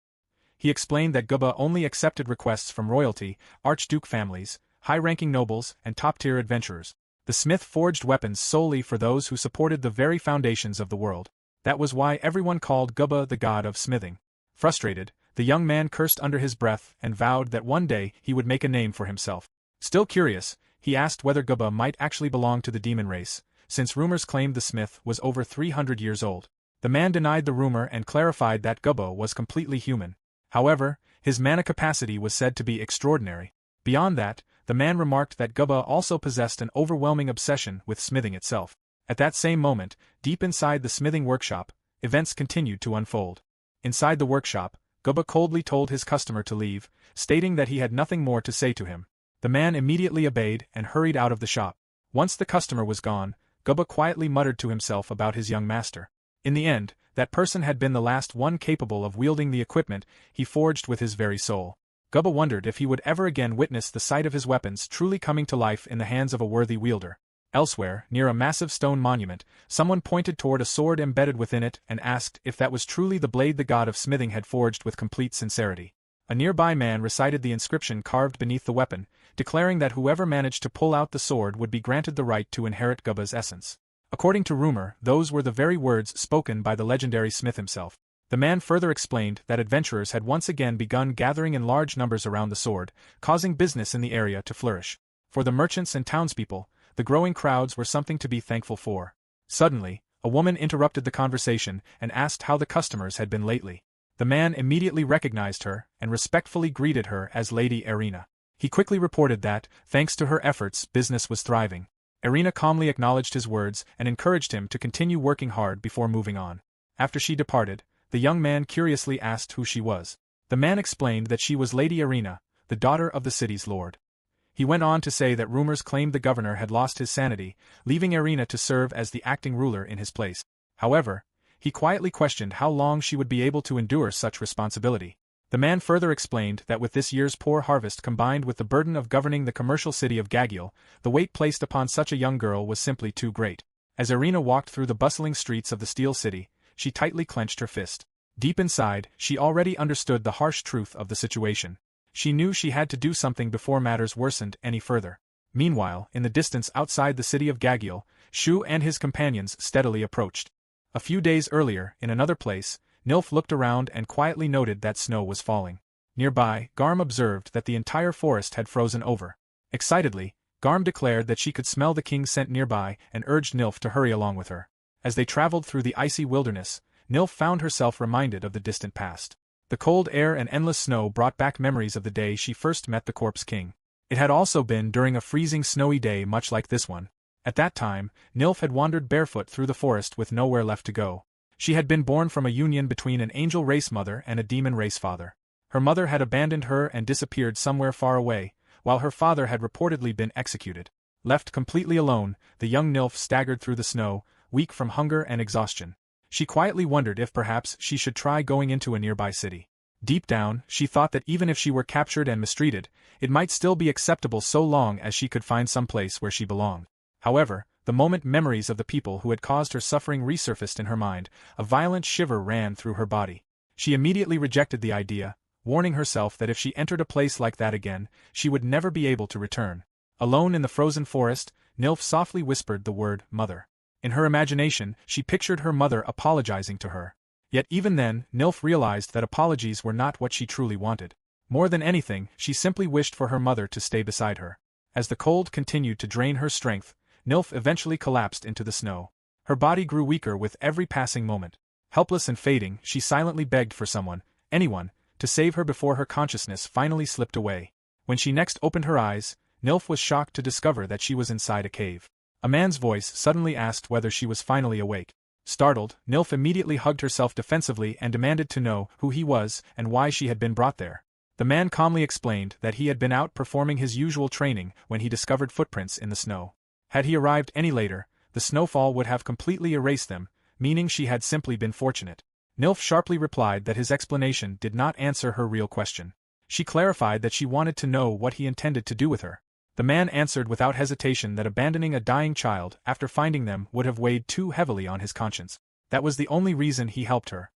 He explained that Gubba only accepted requests from royalty, archduke families, high-ranking nobles, and top-tier adventurers. The smith forged weapons solely for those who supported the very foundations of the world. That was why everyone called Gubba the god of smithing. Frustrated, the young man cursed under his breath and vowed that one day he would make a name for himself. Still curious, he asked whether Gubba might actually belong to the demon race, since rumors claimed the smith was over 300 years old. The man denied the rumor and clarified that Gubba was completely human. However, his mana capacity was said to be extraordinary. Beyond that, the man remarked that Gubba also possessed an overwhelming obsession with smithing itself. At that same moment, deep inside the smithing workshop, events continued to unfold. Inside the workshop, Gubba coldly told his customer to leave, stating that he had nothing more to say to him. The man immediately obeyed and hurried out of the shop. Once the customer was gone, Gubba quietly muttered to himself about his young master. In the end, That person had been the last one capable of wielding the equipment he forged with his very soul. Gubba wondered if he would ever again witness the sight of his weapons truly coming to life in the hands of a worthy wielder. Elsewhere, near a massive stone monument, someone pointed toward a sword embedded within it and asked if that was truly the blade the god of smithing had forged with complete sincerity. A nearby man recited the inscription carved beneath the weapon, declaring that whoever managed to pull out the sword would be granted the right to inherit Gubba's essence. According to rumor, those were the very words spoken by the legendary smith himself. The man further explained that adventurers had once again begun gathering in large numbers around the sword, causing business in the area to flourish. For the merchants and townspeople, the growing crowds were something to be thankful for. Suddenly, a woman interrupted the conversation and asked how the customers had been lately. The man immediately recognized her and respectfully greeted her as Lady Irina. He quickly reported that, thanks to her efforts, business was thriving. Irina calmly acknowledged his words and encouraged him to continue working hard before moving on. After she departed, the young man curiously asked who she was. The man explained that she was Lady Irina, the daughter of the city's lord. He went on to say that rumors claimed the governor had lost his sanity, leaving Irina to serve as the acting ruler in his place. However, he quietly questioned how long she would be able to endure such responsibility. The man further explained that with this year's poor harvest combined with the burden of governing the commercial city of Gagiel, the weight placed upon such a young girl was simply too great. As Irina walked through the bustling streets of the Steel City, she tightly clenched her fist. Deep inside, she already understood the harsh truth of the situation. She knew she had to do something before matters worsened any further. Meanwhile, in the distance outside the city of Gagiel, Shu and his companions steadily approached. A few days earlier, in another place, Nilf looked around and quietly noted that snow was falling. Nearby, Garm observed that the entire forest had frozen over. Excitedly, Garm declared that she could smell the king's scent nearby and urged Nilf to hurry along with her. As they traveled through the icy wilderness, Nilf found herself reminded of the distant past. The cold air and endless snow brought back memories of the day she first met the Corpse King. It had also been during a freezing snowy day much like this one. At that time, Nilf had wandered barefoot through the forest with nowhere left to go. She had been born from a union between an angel race mother and a demon race father. Her mother had abandoned her and disappeared somewhere far away, while her father had reportedly been executed. Left completely alone, the young Nilf staggered through the snow, weak from hunger and exhaustion. She quietly wondered if perhaps she should try going into a nearby city. Deep down, she thought that even if she were captured and mistreated, it might still be acceptable so long as she could find some place where she belonged. However, the moment memories of the people who had caused her suffering resurfaced in her mind, a violent shiver ran through her body. She immediately rejected the idea, warning herself that if she entered a place like that again, she would never be able to return. Alone in the frozen forest, Nilf softly whispered the word, "Mother." In her imagination, she pictured her mother apologizing to her. Yet even then, Nilf realized that apologies were not what she truly wanted. More than anything, she simply wished for her mother to stay beside her. As the cold continued to drain her strength, Nilf eventually collapsed into the snow. Her body grew weaker with every passing moment. Helpless and fading, she silently begged for someone, anyone, to save her before her consciousness finally slipped away. When she next opened her eyes, Nilf was shocked to discover that she was inside a cave. A man's voice suddenly asked whether she was finally awake. Startled, Nilf immediately hugged herself defensively and demanded to know who he was and why she had been brought there. The man calmly explained that he had been out performing his usual training when he discovered footprints in the snow. Had he arrived any later, the snowfall would have completely erased them, meaning she had simply been fortunate. Nilf sharply replied that his explanation did not answer her real question. She clarified that she wanted to know what he intended to do with her. The man answered without hesitation that abandoning a dying child after finding them would have weighed too heavily on his conscience. That was the only reason he helped her.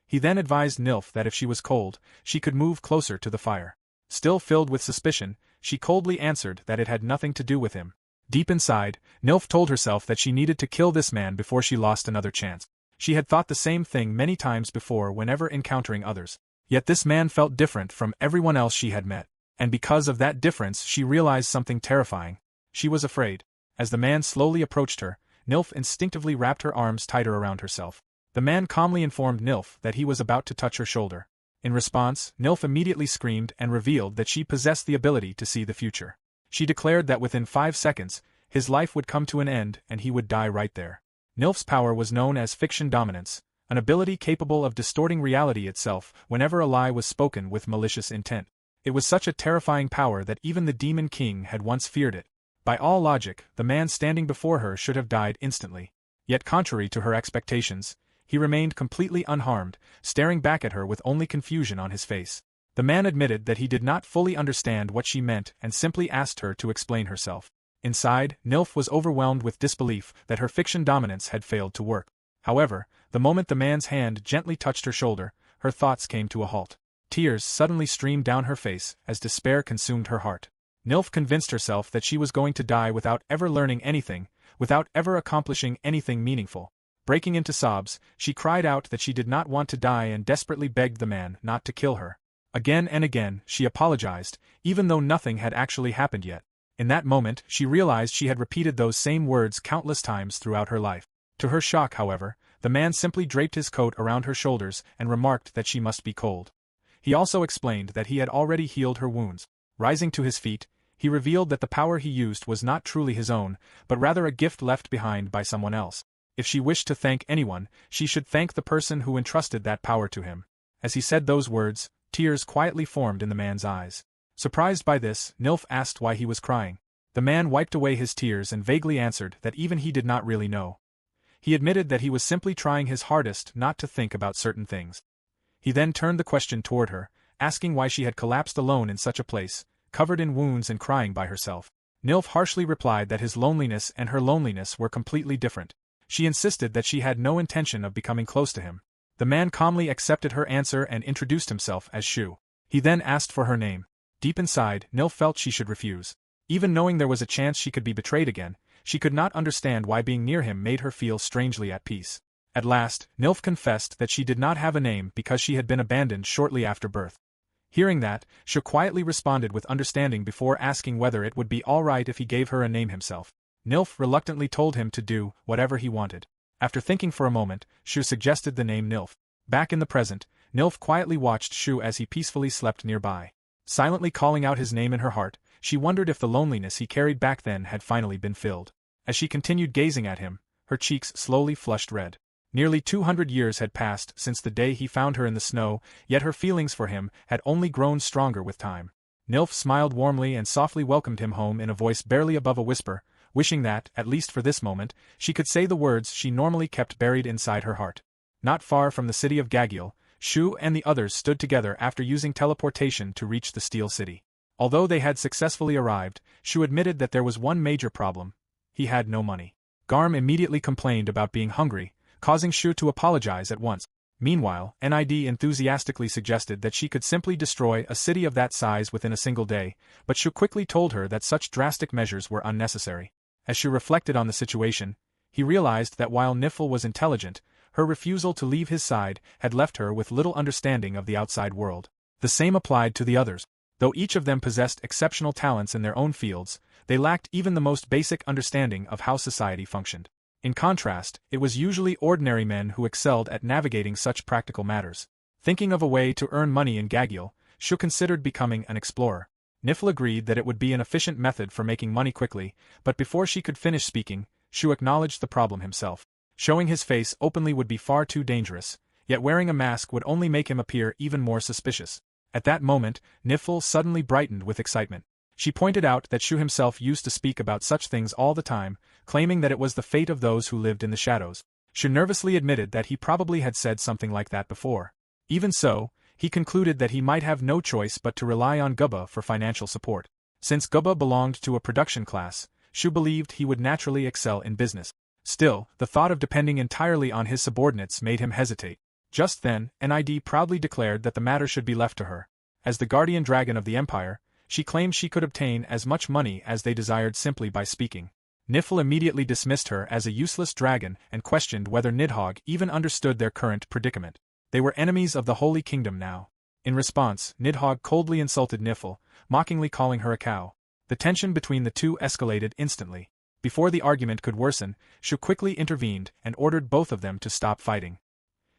He then advised Nilf that if she was cold, she could move closer to the fire. Still filled with suspicion, she coldly answered that it had nothing to do with him. Deep inside, Nilf told herself that she needed to kill this man before she lost another chance. She had thought the same thing many times before whenever encountering others. Yet this man felt different from everyone else she had met. And because of that difference she realized something terrifying. She was afraid. As the man slowly approached her, Nilf instinctively wrapped her arms tighter around herself. The man calmly informed Nilf that he was about to touch her shoulder. In response, Nilf immediately screamed and revealed that she possessed the ability to see the future. She declared that within 5 seconds, his life would come to an end and he would die right there. Nilf's power was known as fiction dominance, an ability capable of distorting reality itself whenever a lie was spoken with malicious intent. It was such a terrifying power that even the Demon King had once feared it. By all logic, the man standing before her should have died instantly. Yet contrary to her expectations, He remained completely unharmed, staring back at her with only confusion on his face. The man admitted that he did not fully understand what she meant and simply asked her to explain herself. Inside, Nilf was overwhelmed with disbelief that her fiction dominance had failed to work. However, the moment the man's hand gently touched her shoulder, her thoughts came to a halt. Tears suddenly streamed down her face as despair consumed her heart. Nilf convinced herself that she was going to die without ever learning anything, without ever accomplishing anything meaningful. Breaking into sobs, she cried out that she did not want to die and desperately begged the man not to kill her. Again and again, she apologized, even though nothing had actually happened yet. In that moment, she realized she had repeated those same words countless times throughout her life. To her shock, however, the man simply draped his coat around her shoulders and remarked that she must be cold. He also explained that he had already healed her wounds. Rising to his feet, he revealed that the power he used was not truly his own, but rather a gift left behind by someone else. If she wished to thank anyone, she should thank the person who entrusted that power to him. As he said those words, tears quietly formed in the man's eyes. Surprised by this, Nilf asked why he was crying. The man wiped away his tears and vaguely answered that even he did not really know. He admitted that he was simply trying his hardest not to think about certain things. He then turned the question toward her, asking why she had collapsed alone in such a place, covered in wounds and crying by herself. Nilf harshly replied that his loneliness and her loneliness were completely different. She insisted that she had no intention of becoming close to him. The man calmly accepted her answer and introduced himself as Shu. He then asked for her name. Deep inside, Nilf felt she should refuse. Even knowing there was a chance she could be betrayed again, she could not understand why being near him made her feel strangely at peace. At last, Nilf confessed that she did not have a name because she had been abandoned shortly after birth. Hearing that, Shu quietly responded with understanding before asking whether it would be alright if he gave her a name himself. Nilf reluctantly told him to do whatever he wanted. After thinking for a moment, Shu suggested the name Nilf. Back in the present, Nilf quietly watched Shu as he peacefully slept nearby. Silently calling out his name in her heart, she wondered if the loneliness he carried back then had finally been filled. As she continued gazing at him, her cheeks slowly flushed red. Nearly 200 years had passed since the day he found her in the snow, yet her feelings for him had only grown stronger with time. Nilf smiled warmly and softly welcomed him home in a voice barely above a whisper, wishing that, at least for this moment, she could say the words she normally kept buried inside her heart. Not far from the city of Gagiel, Shu and the others stood together after using teleportation to reach the Steel City. Although they had successfully arrived, Shu admitted that there was one major problem. He had no money. Garm immediately complained about being hungry, causing Shu to apologize at once. Meanwhile, Nid enthusiastically suggested that she could simply destroy a city of that size within a single day, but Shu quickly told her that such drastic measures were unnecessary. As Shu reflected on the situation, he realized that while Nifl was intelligent, her refusal to leave his side had left her with little understanding of the outside world. The same applied to the others. Though each of them possessed exceptional talents in their own fields, they lacked even the most basic understanding of how society functioned. In contrast, it was usually ordinary men who excelled at navigating such practical matters. Thinking of a way to earn money in Gagiel, Shu considered becoming an explorer. Nifl agreed that it would be an efficient method for making money quickly, but before she could finish speaking, Shu acknowledged the problem himself. Showing his face openly would be far too dangerous, yet wearing a mask would only make him appear even more suspicious. At that moment, Nifl suddenly brightened with excitement. She pointed out that Shu himself used to speak about such things all the time, claiming that it was the fate of those who lived in the shadows. Shu nervously admitted that he probably had said something like that before. Even so, he concluded that he might have no choice but to rely on Gubba for financial support. Since Gubba belonged to a production class, Shu believed he would naturally excel in business. Still, the thought of depending entirely on his subordinates made him hesitate. Just then, Nid proudly declared that the matter should be left to her. As the guardian dragon of the Empire, she claimed she could obtain as much money as they desired simply by speaking. Nifl immediately dismissed her as a useless dragon and questioned whether Nidhogg even understood their current predicament. They were enemies of the Holy Kingdom now. In response, Nidhogg coldly insulted Nifl, mockingly calling her a cow. The tension between the two escalated instantly. Before the argument could worsen, Shu quickly intervened and ordered both of them to stop fighting.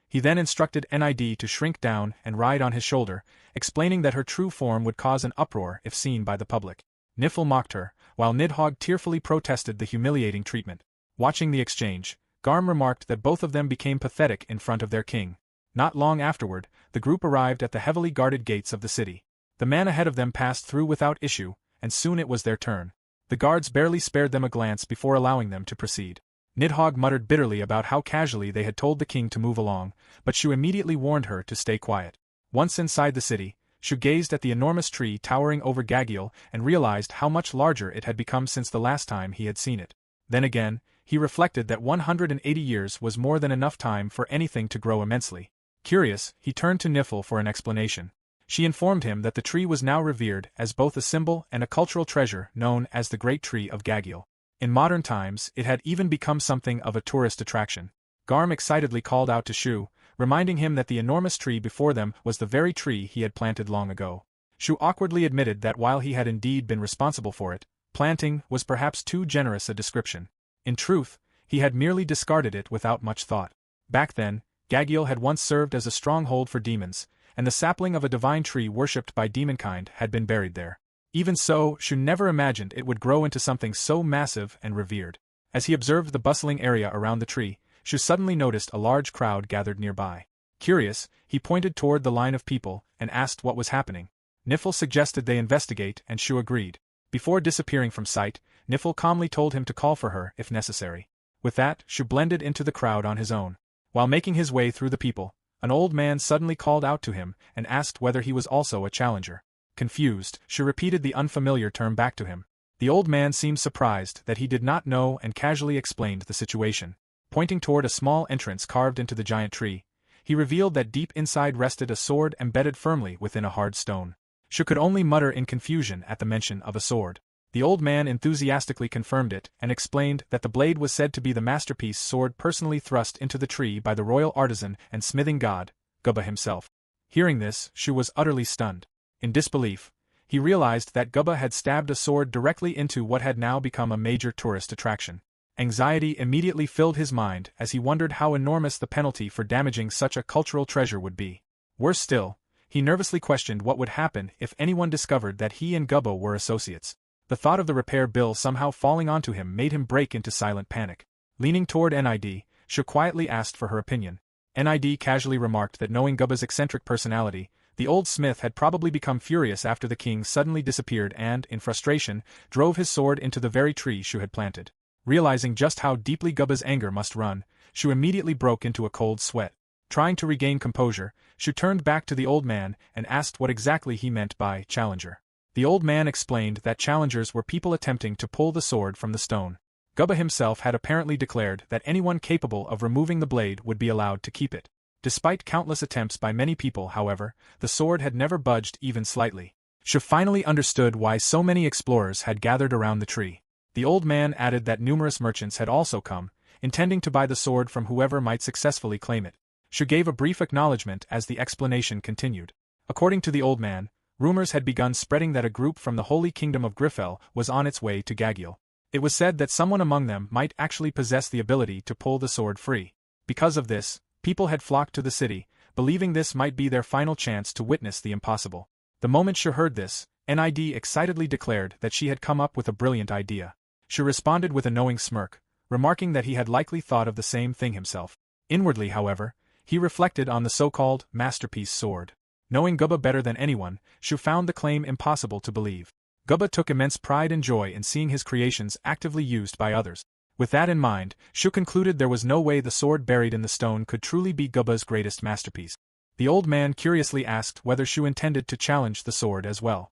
He then instructed Nid to shrink down and ride on his shoulder, explaining that her true form would cause an uproar if seen by the public. Nifl mocked her, while Nidhogg tearfully protested the humiliating treatment. Watching the exchange, Garm remarked that both of them became pathetic in front of their king. Not long afterward, the group arrived at the heavily guarded gates of the city. The man ahead of them passed through without issue, and soon it was their turn. The guards barely spared them a glance before allowing them to proceed. Nidhogg muttered bitterly about how casually they had told the king to move along, but Shu immediately warned her to stay quiet. Once inside the city, Shu gazed at the enormous tree towering over Gagiel and realized how much larger it had become since the last time he had seen it. Then again, he reflected that 180 years was more than enough time for anything to grow immensely. Curious, he turned to Nifl for an explanation. She informed him that the tree was now revered as both a symbol and a cultural treasure known as the Great Tree of Gagiel. In modern times, it had even become something of a tourist attraction. Garm excitedly called out to Shu, reminding him that the enormous tree before them was the very tree he had planted long ago. Shu awkwardly admitted that while he had indeed been responsible for it, planting was perhaps too generous a description. In truth, he had merely discarded it without much thought. Back then, Gagiel had once served as a stronghold for demons, and the sapling of a divine tree worshipped by demonkind had been buried there. Even so, Shu never imagined it would grow into something so massive and revered. As he observed the bustling area around the tree, Shu suddenly noticed a large crowd gathered nearby. Curious, he pointed toward the line of people and asked what was happening. Nifl suggested they investigate, and Shu agreed. Before disappearing from sight, Nifl calmly told him to call for her if necessary. With that, Shu blended into the crowd on his own. While making his way through the people, an old man suddenly called out to him and asked whether he was also a challenger. Confused, Shu repeated the unfamiliar term back to him. The old man seemed surprised that he did not know and casually explained the situation. Pointing toward a small entrance carved into the giant tree, he revealed that deep inside rested a sword embedded firmly within a hard stone. Shu could only mutter in confusion at the mention of a sword. The old man enthusiastically confirmed it and explained that the blade was said to be the masterpiece sword personally thrust into the tree by the royal artisan and smithing god, Gubba himself. Hearing this, Shu was utterly stunned. In disbelief, he realized that Gubba had stabbed a sword directly into what had now become a major tourist attraction. Anxiety immediately filled his mind as he wondered how enormous the penalty for damaging such a cultural treasure would be. Worse still, he nervously questioned what would happen if anyone discovered that he and Gubba were associates. The thought of the repair bill somehow falling onto him made him break into silent panic. Leaning toward Nid, Shu quietly asked for her opinion. Nid casually remarked that knowing Gubba's eccentric personality, the old smith had probably become furious after the king suddenly disappeared and, in frustration, drove his sword into the very tree Shu had planted. Realizing just how deeply Gubba's anger must run, Shu immediately broke into a cold sweat. Trying to regain composure, Shu turned back to the old man and asked what exactly he meant by challenger. The old man explained that challengers were people attempting to pull the sword from the stone. Gubba himself had apparently declared that anyone capable of removing the blade would be allowed to keep it. Despite countless attempts by many people, however, the sword had never budged even slightly. Shu finally understood why so many explorers had gathered around the tree. The old man added that numerous merchants had also come, intending to buy the sword from whoever might successfully claim it. Shu gave a brief acknowledgement as the explanation continued. According to the old man, rumors had begun spreading that a group from the Holy Kingdom of Griffel was on its way to Gagiel. It was said that someone among them might actually possess the ability to pull the sword free. Because of this, people had flocked to the city, believing this might be their final chance to witness the impossible. The moment Shu heard this, Nid excitedly declared that she had come up with a brilliant idea. Shu responded with a knowing smirk, remarking that he had likely thought of the same thing himself. Inwardly, however, he reflected on the so-called masterpiece sword. Knowing Gubba better than anyone, Shu found the claim impossible to believe. Gubba took immense pride and joy in seeing his creations actively used by others. With that in mind, Shu concluded there was no way the sword buried in the stone could truly be Gubba's greatest masterpiece. The old man curiously asked whether Shu intended to challenge the sword as well.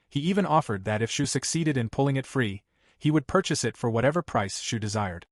He even offered that if Shu succeeded in pulling it free, he would purchase it for whatever price Shu desired.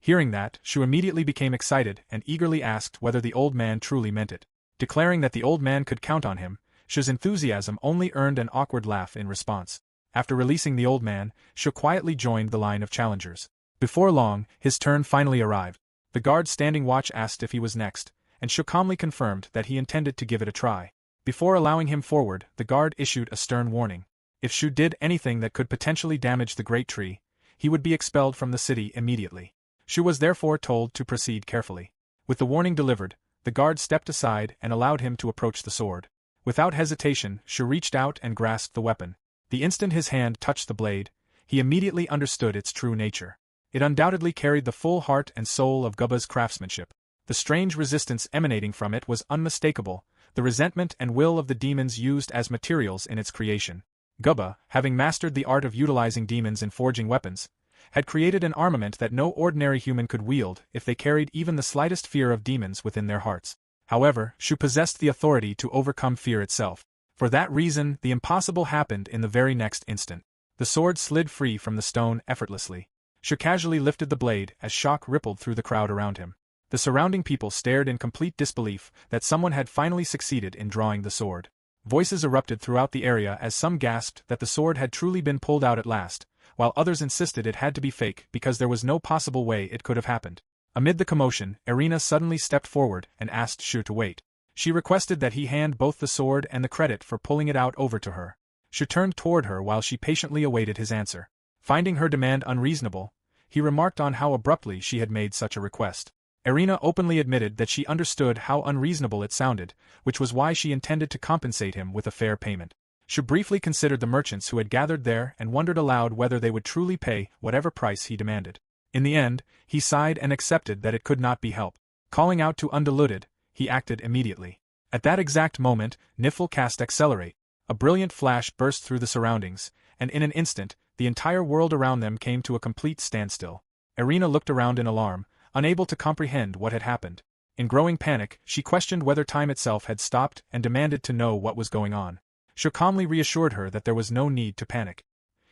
Hearing that, Shu immediately became excited and eagerly asked whether the old man truly meant it. Declaring that the old man could count on him, Shu's enthusiasm only earned an awkward laugh in response. After releasing the old man, Shu quietly joined the line of challengers. Before long, his turn finally arrived. The guard standing watch asked if he was next, and Shu calmly confirmed that he intended to give it a try. Before allowing him forward, the guard issued a stern warning. If Shu did anything that could potentially damage the great tree, he would be expelled from the city immediately. Shu was therefore told to proceed carefully. With the warning delivered, the guard stepped aside and allowed him to approach the sword. Without hesitation, Shu reached out and grasped the weapon. The instant his hand touched the blade, he immediately understood its true nature. It undoubtedly carried the full heart and soul of Gubba's craftsmanship. The strange resistance emanating from it was unmistakable, the resentment and will of the demons used as materials in its creation. Gubba, having mastered the art of utilizing demons in forging weapons, had created an armament that no ordinary human could wield if they carried even the slightest fear of demons within their hearts. However, Shu possessed the authority to overcome fear itself. For that reason, the impossible happened in the very next instant. The sword slid free from the stone effortlessly. Shu casually lifted the blade as shock rippled through the crowd around him. The surrounding people stared in complete disbelief that someone had finally succeeded in drawing the sword. Voices erupted throughout the area as some gasped that the sword had truly been pulled out at last, while others insisted it had to be fake because there was no possible way it could have happened. Amid the commotion, Erina suddenly stepped forward and asked Shu to wait. She requested that he hand both the sword and the credit for pulling it out over to her. Shu turned toward her while she patiently awaited his answer. Finding her demand unreasonable, he remarked on how abruptly she had made such a request. Erina openly admitted that she understood how unreasonable it sounded, which was why she intended to compensate him with a fair payment. Shu briefly considered the merchants who had gathered there and wondered aloud whether they would truly pay whatever price he demanded. In the end, he sighed and accepted that it could not be helped. Calling out to Undiluted, he acted immediately. At that exact moment, Niffle cast Accelerate. A brilliant flash burst through the surroundings, and in an instant, the entire world around them came to a complete standstill. Erina looked around in alarm, unable to comprehend what had happened. In growing panic, she questioned whether time itself had stopped and demanded to know what was going on. Shu calmly reassured her that there was no need to panic.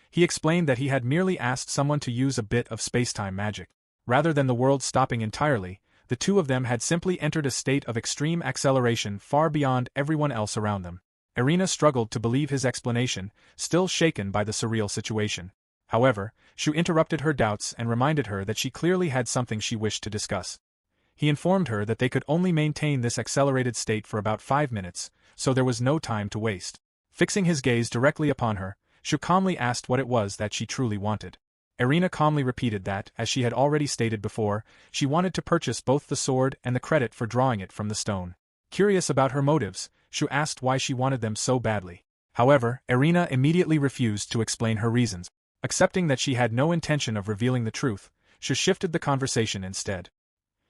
He explained that he had merely asked someone to use a bit of spacetime magic. Rather than the world stopping entirely, the two of them had simply entered a state of extreme acceleration far beyond everyone else around them. Erina struggled to believe his explanation, still shaken by the surreal situation. However, Shu interrupted her doubts and reminded her that she clearly had something she wished to discuss. He informed her that they could only maintain this accelerated state for about 5 minutes, so there was no time to waste. Fixing his gaze directly upon her, Shu calmly asked what it was that she truly wanted. Erina calmly repeated that, as she had already stated before, she wanted to purchase both the sword and the credit for drawing it from the stone. Curious about her motives, Shu asked why she wanted them so badly. However, Erina immediately refused to explain her reasons. Accepting that she had no intention of revealing the truth, Shu shifted the conversation instead.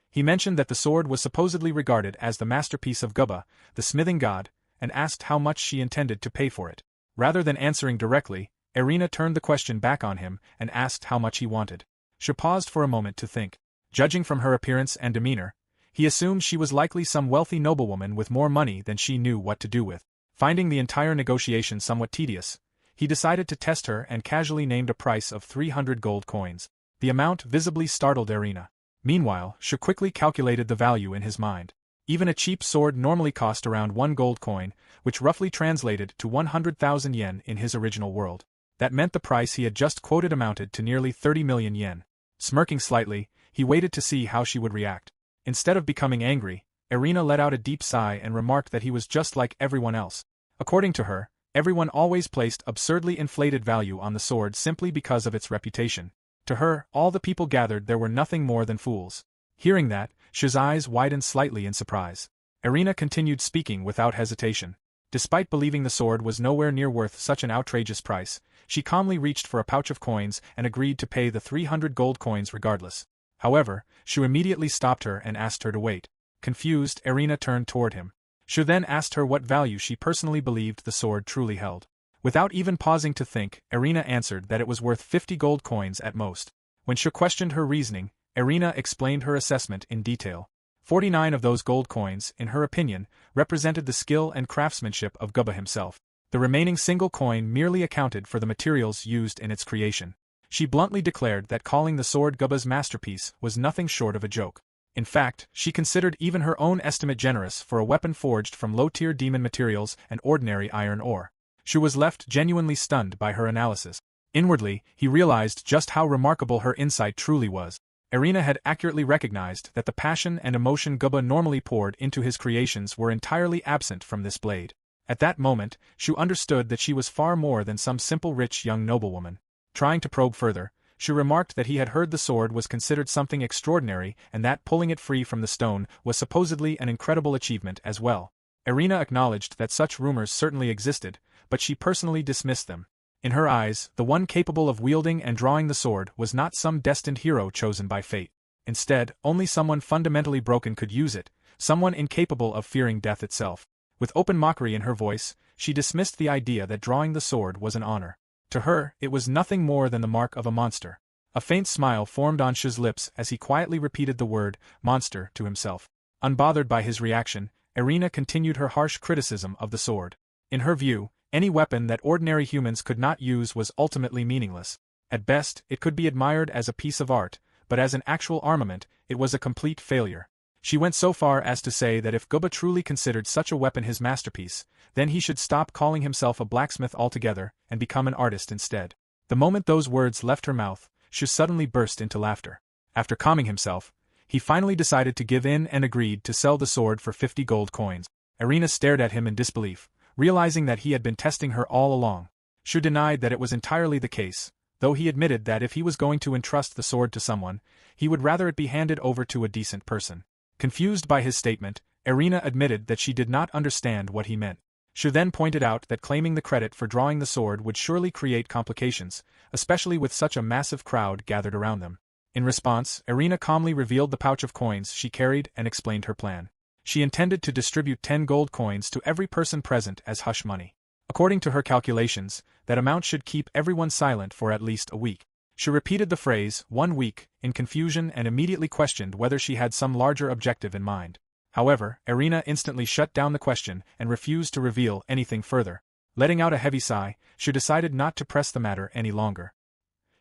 He mentioned that the sword was supposedly regarded as the masterpiece of Gubba, the smithing god, and asked how much she intended to pay for it. Rather than answering directly, Erina turned the question back on him and asked how much he wanted. Shu paused for a moment to think. Judging from her appearance and demeanor, he assumed she was likely some wealthy noblewoman with more money than she knew what to do with. Finding the entire negotiation somewhat tedious, he decided to test her and casually named a price of 300 gold coins. The amount visibly startled Erina. Meanwhile, Shu quickly calculated the value in his mind. Even a cheap sword normally cost around 1 gold coin, which roughly translated to 100,000 yen in his original world. That meant the price he had just quoted amounted to nearly 30 million yen. Smirking slightly, he waited to see how she would react. Instead of becoming angry, Erina let out a deep sigh and remarked that he was just like everyone else. According to her, everyone always placed absurdly inflated value on the sword simply because of its reputation. To her, all the people gathered there were nothing more than fools. Hearing that, Shu's eyes widened slightly in surprise. Erina continued speaking without hesitation. Despite believing the sword was nowhere near worth such an outrageous price, she calmly reached for a pouch of coins and agreed to pay the 300 gold coins regardless. However, Shu immediately stopped her and asked her to wait. Confused, Erina turned toward him. Shu then asked her what value she personally believed the sword truly held. Without even pausing to think, Erina answered that it was worth 50 gold coins at most. When Shu questioned her reasoning, Erina explained her assessment in detail. 49 of those gold coins, in her opinion, represented the skill and craftsmanship of Gubba himself. The remaining single coin merely accounted for the materials used in its creation. She bluntly declared that calling the sword Gubba's masterpiece was nothing short of a joke. In fact, she considered even her own estimate generous for a weapon forged from low-tier demon materials and ordinary iron ore. Shu was left genuinely stunned by her analysis. Inwardly, he realized just how remarkable her insight truly was. Erina had accurately recognized that the passion and emotion Gubba normally poured into his creations were entirely absent from this blade. At that moment, Shu understood that she was far more than some simple rich young noblewoman. Trying to probe further, Shu remarked that he had heard the sword was considered something extraordinary and that pulling it free from the stone was supposedly an incredible achievement as well. Erina acknowledged that such rumors certainly existed, but she personally dismissed them. In her eyes, the one capable of wielding and drawing the sword was not some destined hero chosen by fate. Instead, only someone fundamentally broken could use it, someone incapable of fearing death itself. With open mockery in her voice, she dismissed the idea that drawing the sword was an honor. To her, it was nothing more than the mark of a monster. A faint smile formed on Shu's lips as he quietly repeated the word, monster, to himself. Unbothered by his reaction, Irina continued her harsh criticism of the sword. In her view, any weapon that ordinary humans could not use was ultimately meaningless. At best, it could be admired as a piece of art, but as an actual armament, it was a complete failure. She went so far as to say that if Guba truly considered such a weapon his masterpiece, then he should stop calling himself a blacksmith altogether and become an artist instead. The moment those words left her mouth, Shu suddenly burst into laughter. After calming himself, he finally decided to give in and agreed to sell the sword for 50 gold coins. Irina stared at him in disbelief, realizing that he had been testing her all along. Shu denied that it was entirely the case, though he admitted that if he was going to entrust the sword to someone, he would rather it be handed over to a decent person. Confused by his statement, Irina admitted that she did not understand what he meant. Shu then pointed out that claiming the credit for drawing the sword would surely create complications, especially with such a massive crowd gathered around them. In response, Irina calmly revealed the pouch of coins she carried and explained her plan. She intended to distribute 10 gold coins to every person present as hush money. According to her calculations, that amount should keep everyone silent for at least a week. She repeated the phrase, 1 week, in confusion and immediately questioned whether she had some larger objective in mind. However, Irina instantly shut down the question and refused to reveal anything further. Letting out a heavy sigh, she decided not to press the matter any longer.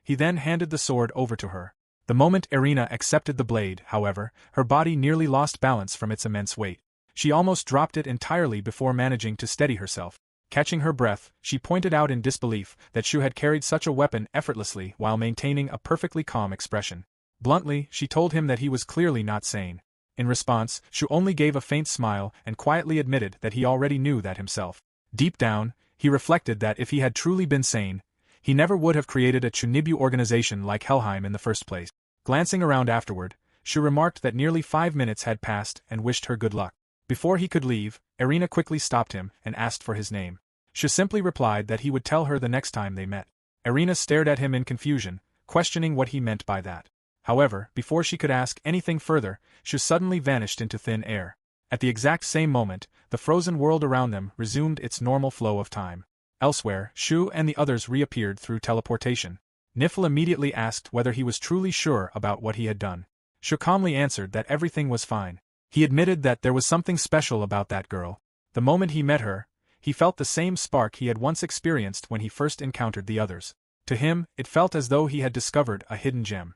He then handed the sword over to her. The moment Irina accepted the blade, however, her body nearly lost balance from its immense weight. She almost dropped it entirely before managing to steady herself. Catching her breath, she pointed out in disbelief that Shu had carried such a weapon effortlessly while maintaining a perfectly calm expression. Bluntly, she told him that he was clearly not sane. In response, Shu only gave a faint smile and quietly admitted that he already knew that himself. Deep down, he reflected that if he had truly been sane, he never would have created a Chunibu organization like Helheim in the first place. Glancing around afterward, Shu remarked that nearly 5 minutes had passed and wished her good luck. Before he could leave, Irina quickly stopped him and asked for his name. Shu simply replied that he would tell her the next time they met. Irina stared at him in confusion, questioning what he meant by that. However, before she could ask anything further, Shu suddenly vanished into thin air. At the exact same moment, the frozen world around them resumed its normal flow of time. Elsewhere, Shu and the others reappeared through teleportation. Nifl immediately asked whether he was truly sure about what he had done. Shu calmly answered that everything was fine. He admitted that there was something special about that girl. The moment he met her, he felt the same spark he had once experienced when he first encountered the others. To him, it felt as though he had discovered a hidden gem.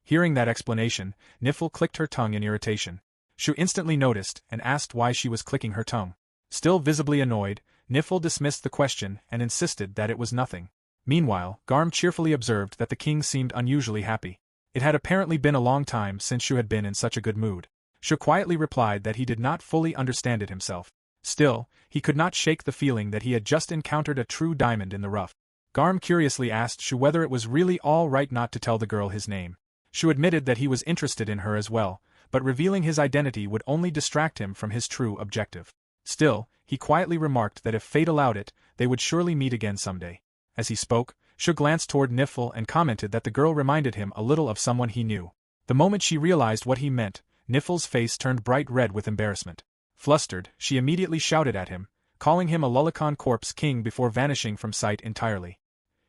Hearing that explanation, Nifl clicked her tongue in irritation. Shu instantly noticed and asked why she was clicking her tongue. Still visibly annoyed, Nifl dismissed the question and insisted that it was nothing. Meanwhile, Garm cheerfully observed that the king seemed unusually happy. It had apparently been a long time since Shu had been in such a good mood. Shu quietly replied that he did not fully understand it himself. Still, he could not shake the feeling that he had just encountered a true diamond in the rough. Garm curiously asked Shu whether it was really all right not to tell the girl his name. Shu admitted that he was interested in her as well, but revealing his identity would only distract him from his true objective. Still, he quietly remarked that if fate allowed it, they would surely meet again someday. As he spoke, Shu glanced toward Nifl and commented that the girl reminded him a little of someone he knew. The moment she realized what he meant, Nifl's face turned bright red with embarrassment. Flustered, she immediately shouted at him, calling him a Lullicon Corpse king before vanishing from sight entirely.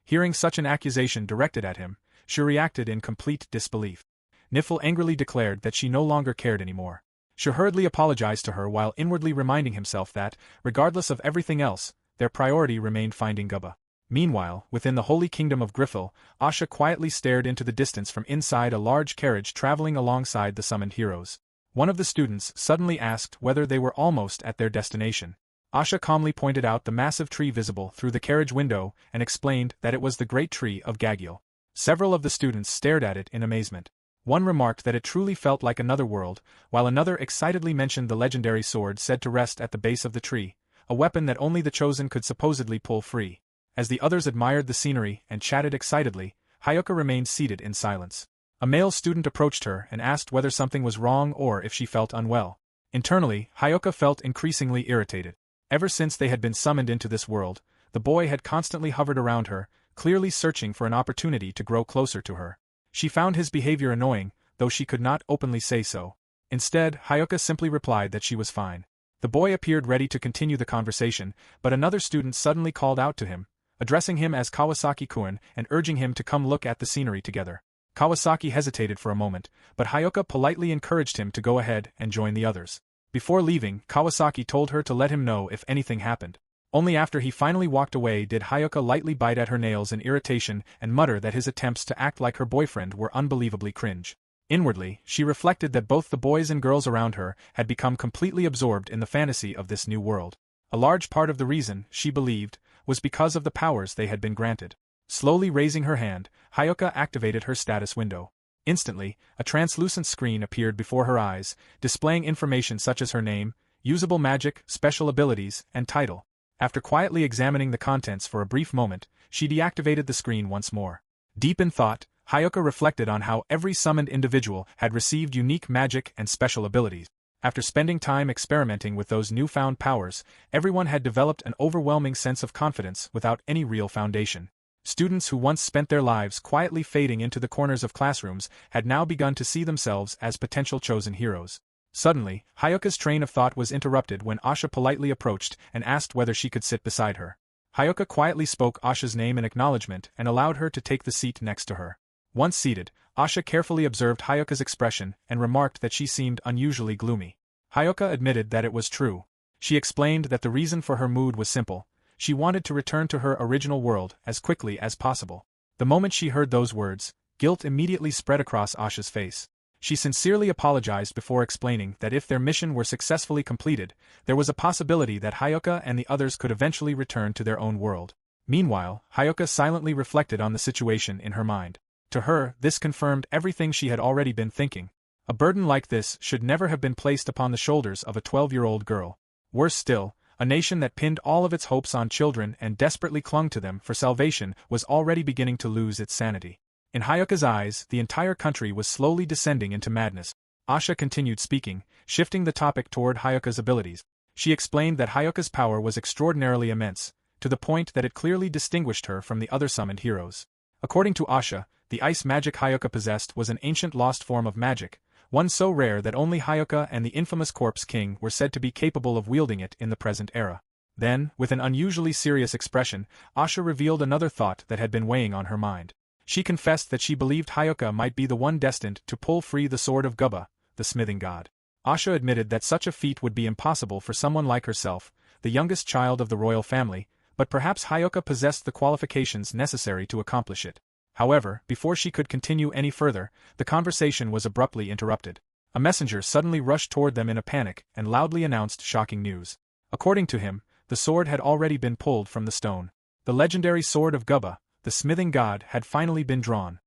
Hearing such an accusation directed at him, Shu reacted in complete disbelief. Nifl angrily declared that she no longer cared anymore. Shu hurriedly apologized to her while inwardly reminding himself that, regardless of everything else, their priority remained finding Guba. Meanwhile, within the holy kingdom of Griffel, Asha quietly stared into the distance from inside a large carriage traveling alongside the summoned heroes. One of the students suddenly asked whether they were almost at their destination. Asha calmly pointed out the massive tree visible through the carriage window and explained that it was the great tree of Gagiel. Several of the students stared at it in amazement. One remarked that it truly felt like another world, while another excitedly mentioned the legendary sword said to rest at the base of the tree, a weapon that only the chosen could supposedly pull free. As the others admired the scenery and chatted excitedly, Hyuka remained seated in silence. A male student approached her and asked whether something was wrong or if she felt unwell. Internally, Hyuka felt increasingly irritated. Ever since they had been summoned into this world, the boy had constantly hovered around her, clearly searching for an opportunity to grow closer to her. She found his behavior annoying, though she could not openly say so. Instead, Hyuka simply replied that she was fine. The boy appeared ready to continue the conversation, but another student suddenly called out to him, addressing him as Kawasaki-kun and urging him to come look at the scenery together. Kawasaki hesitated for a moment, but Hyoka politely encouraged him to go ahead and join the others. Before leaving, Kawasaki told her to let him know if anything happened. Only after he finally walked away did Hyoka lightly bite at her nails in irritation and mutter that his attempts to act like her boyfriend were unbelievably cringe. Inwardly, she reflected that both the boys and girls around her had become completely absorbed in the fantasy of this new world. A large part of the reason, she believed, was because of the powers they had been granted. Slowly raising her hand, Hyoka activated her status window. Instantly, a translucent screen appeared before her eyes, displaying information such as her name, usable magic, special abilities, and title. After quietly examining the contents for a brief moment, she deactivated the screen once more. Deep in thought, Hyoka reflected on how every summoned individual had received unique magic and special abilities. After spending time experimenting with those newfound powers, everyone had developed an overwhelming sense of confidence without any real foundation. Students who once spent their lives quietly fading into the corners of classrooms had now begun to see themselves as potential chosen heroes. Suddenly, Hyoka's train of thought was interrupted when Asha politely approached and asked whether she could sit beside her. Hyoka quietly spoke Asha's name in acknowledgement and allowed her to take the seat next to her. Once seated, Asha carefully observed Hyoka's expression and remarked that she seemed unusually gloomy. Hyoka admitted that it was true. She explained that the reason for her mood was simple. She wanted to return to her original world as quickly as possible. The moment she heard those words, guilt immediately spread across Asha's face. She sincerely apologized before explaining that if their mission were successfully completed, there was a possibility that Hyoka and the others could eventually return to their own world. Meanwhile, Hyoka silently reflected on the situation in her mind. To her, this confirmed everything she had already been thinking. A burden like this should never have been placed upon the shoulders of a 12-year-old girl. Worse still, a nation that pinned all of its hopes on children and desperately clung to them for salvation was already beginning to lose its sanity. In Hyoka's eyes, the entire country was slowly descending into madness. Asha continued speaking, shifting the topic toward Hyoka's abilities. She explained that Hyoka's power was extraordinarily immense, to the point that it clearly distinguished her from the other summoned heroes. According to Asha, the ice magic Hyoka possessed was an ancient lost form of magic, one so rare that only Hyoka and the infamous Corpse King were said to be capable of wielding it in the present era. Then, with an unusually serious expression, Asha revealed another thought that had been weighing on her mind. She confessed that she believed Hyoka might be the one destined to pull free the sword of Gubba, the smithing god. Asha admitted that such a feat would be impossible for someone like herself, the youngest child of the royal family, but perhaps Hyoka possessed the qualifications necessary to accomplish it. However, before she could continue any further, the conversation was abruptly interrupted. A messenger suddenly rushed toward them in a panic and loudly announced shocking news. According to him, the sword had already been pulled from the stone. The legendary sword of Gubba, the smithing god, had finally been drawn.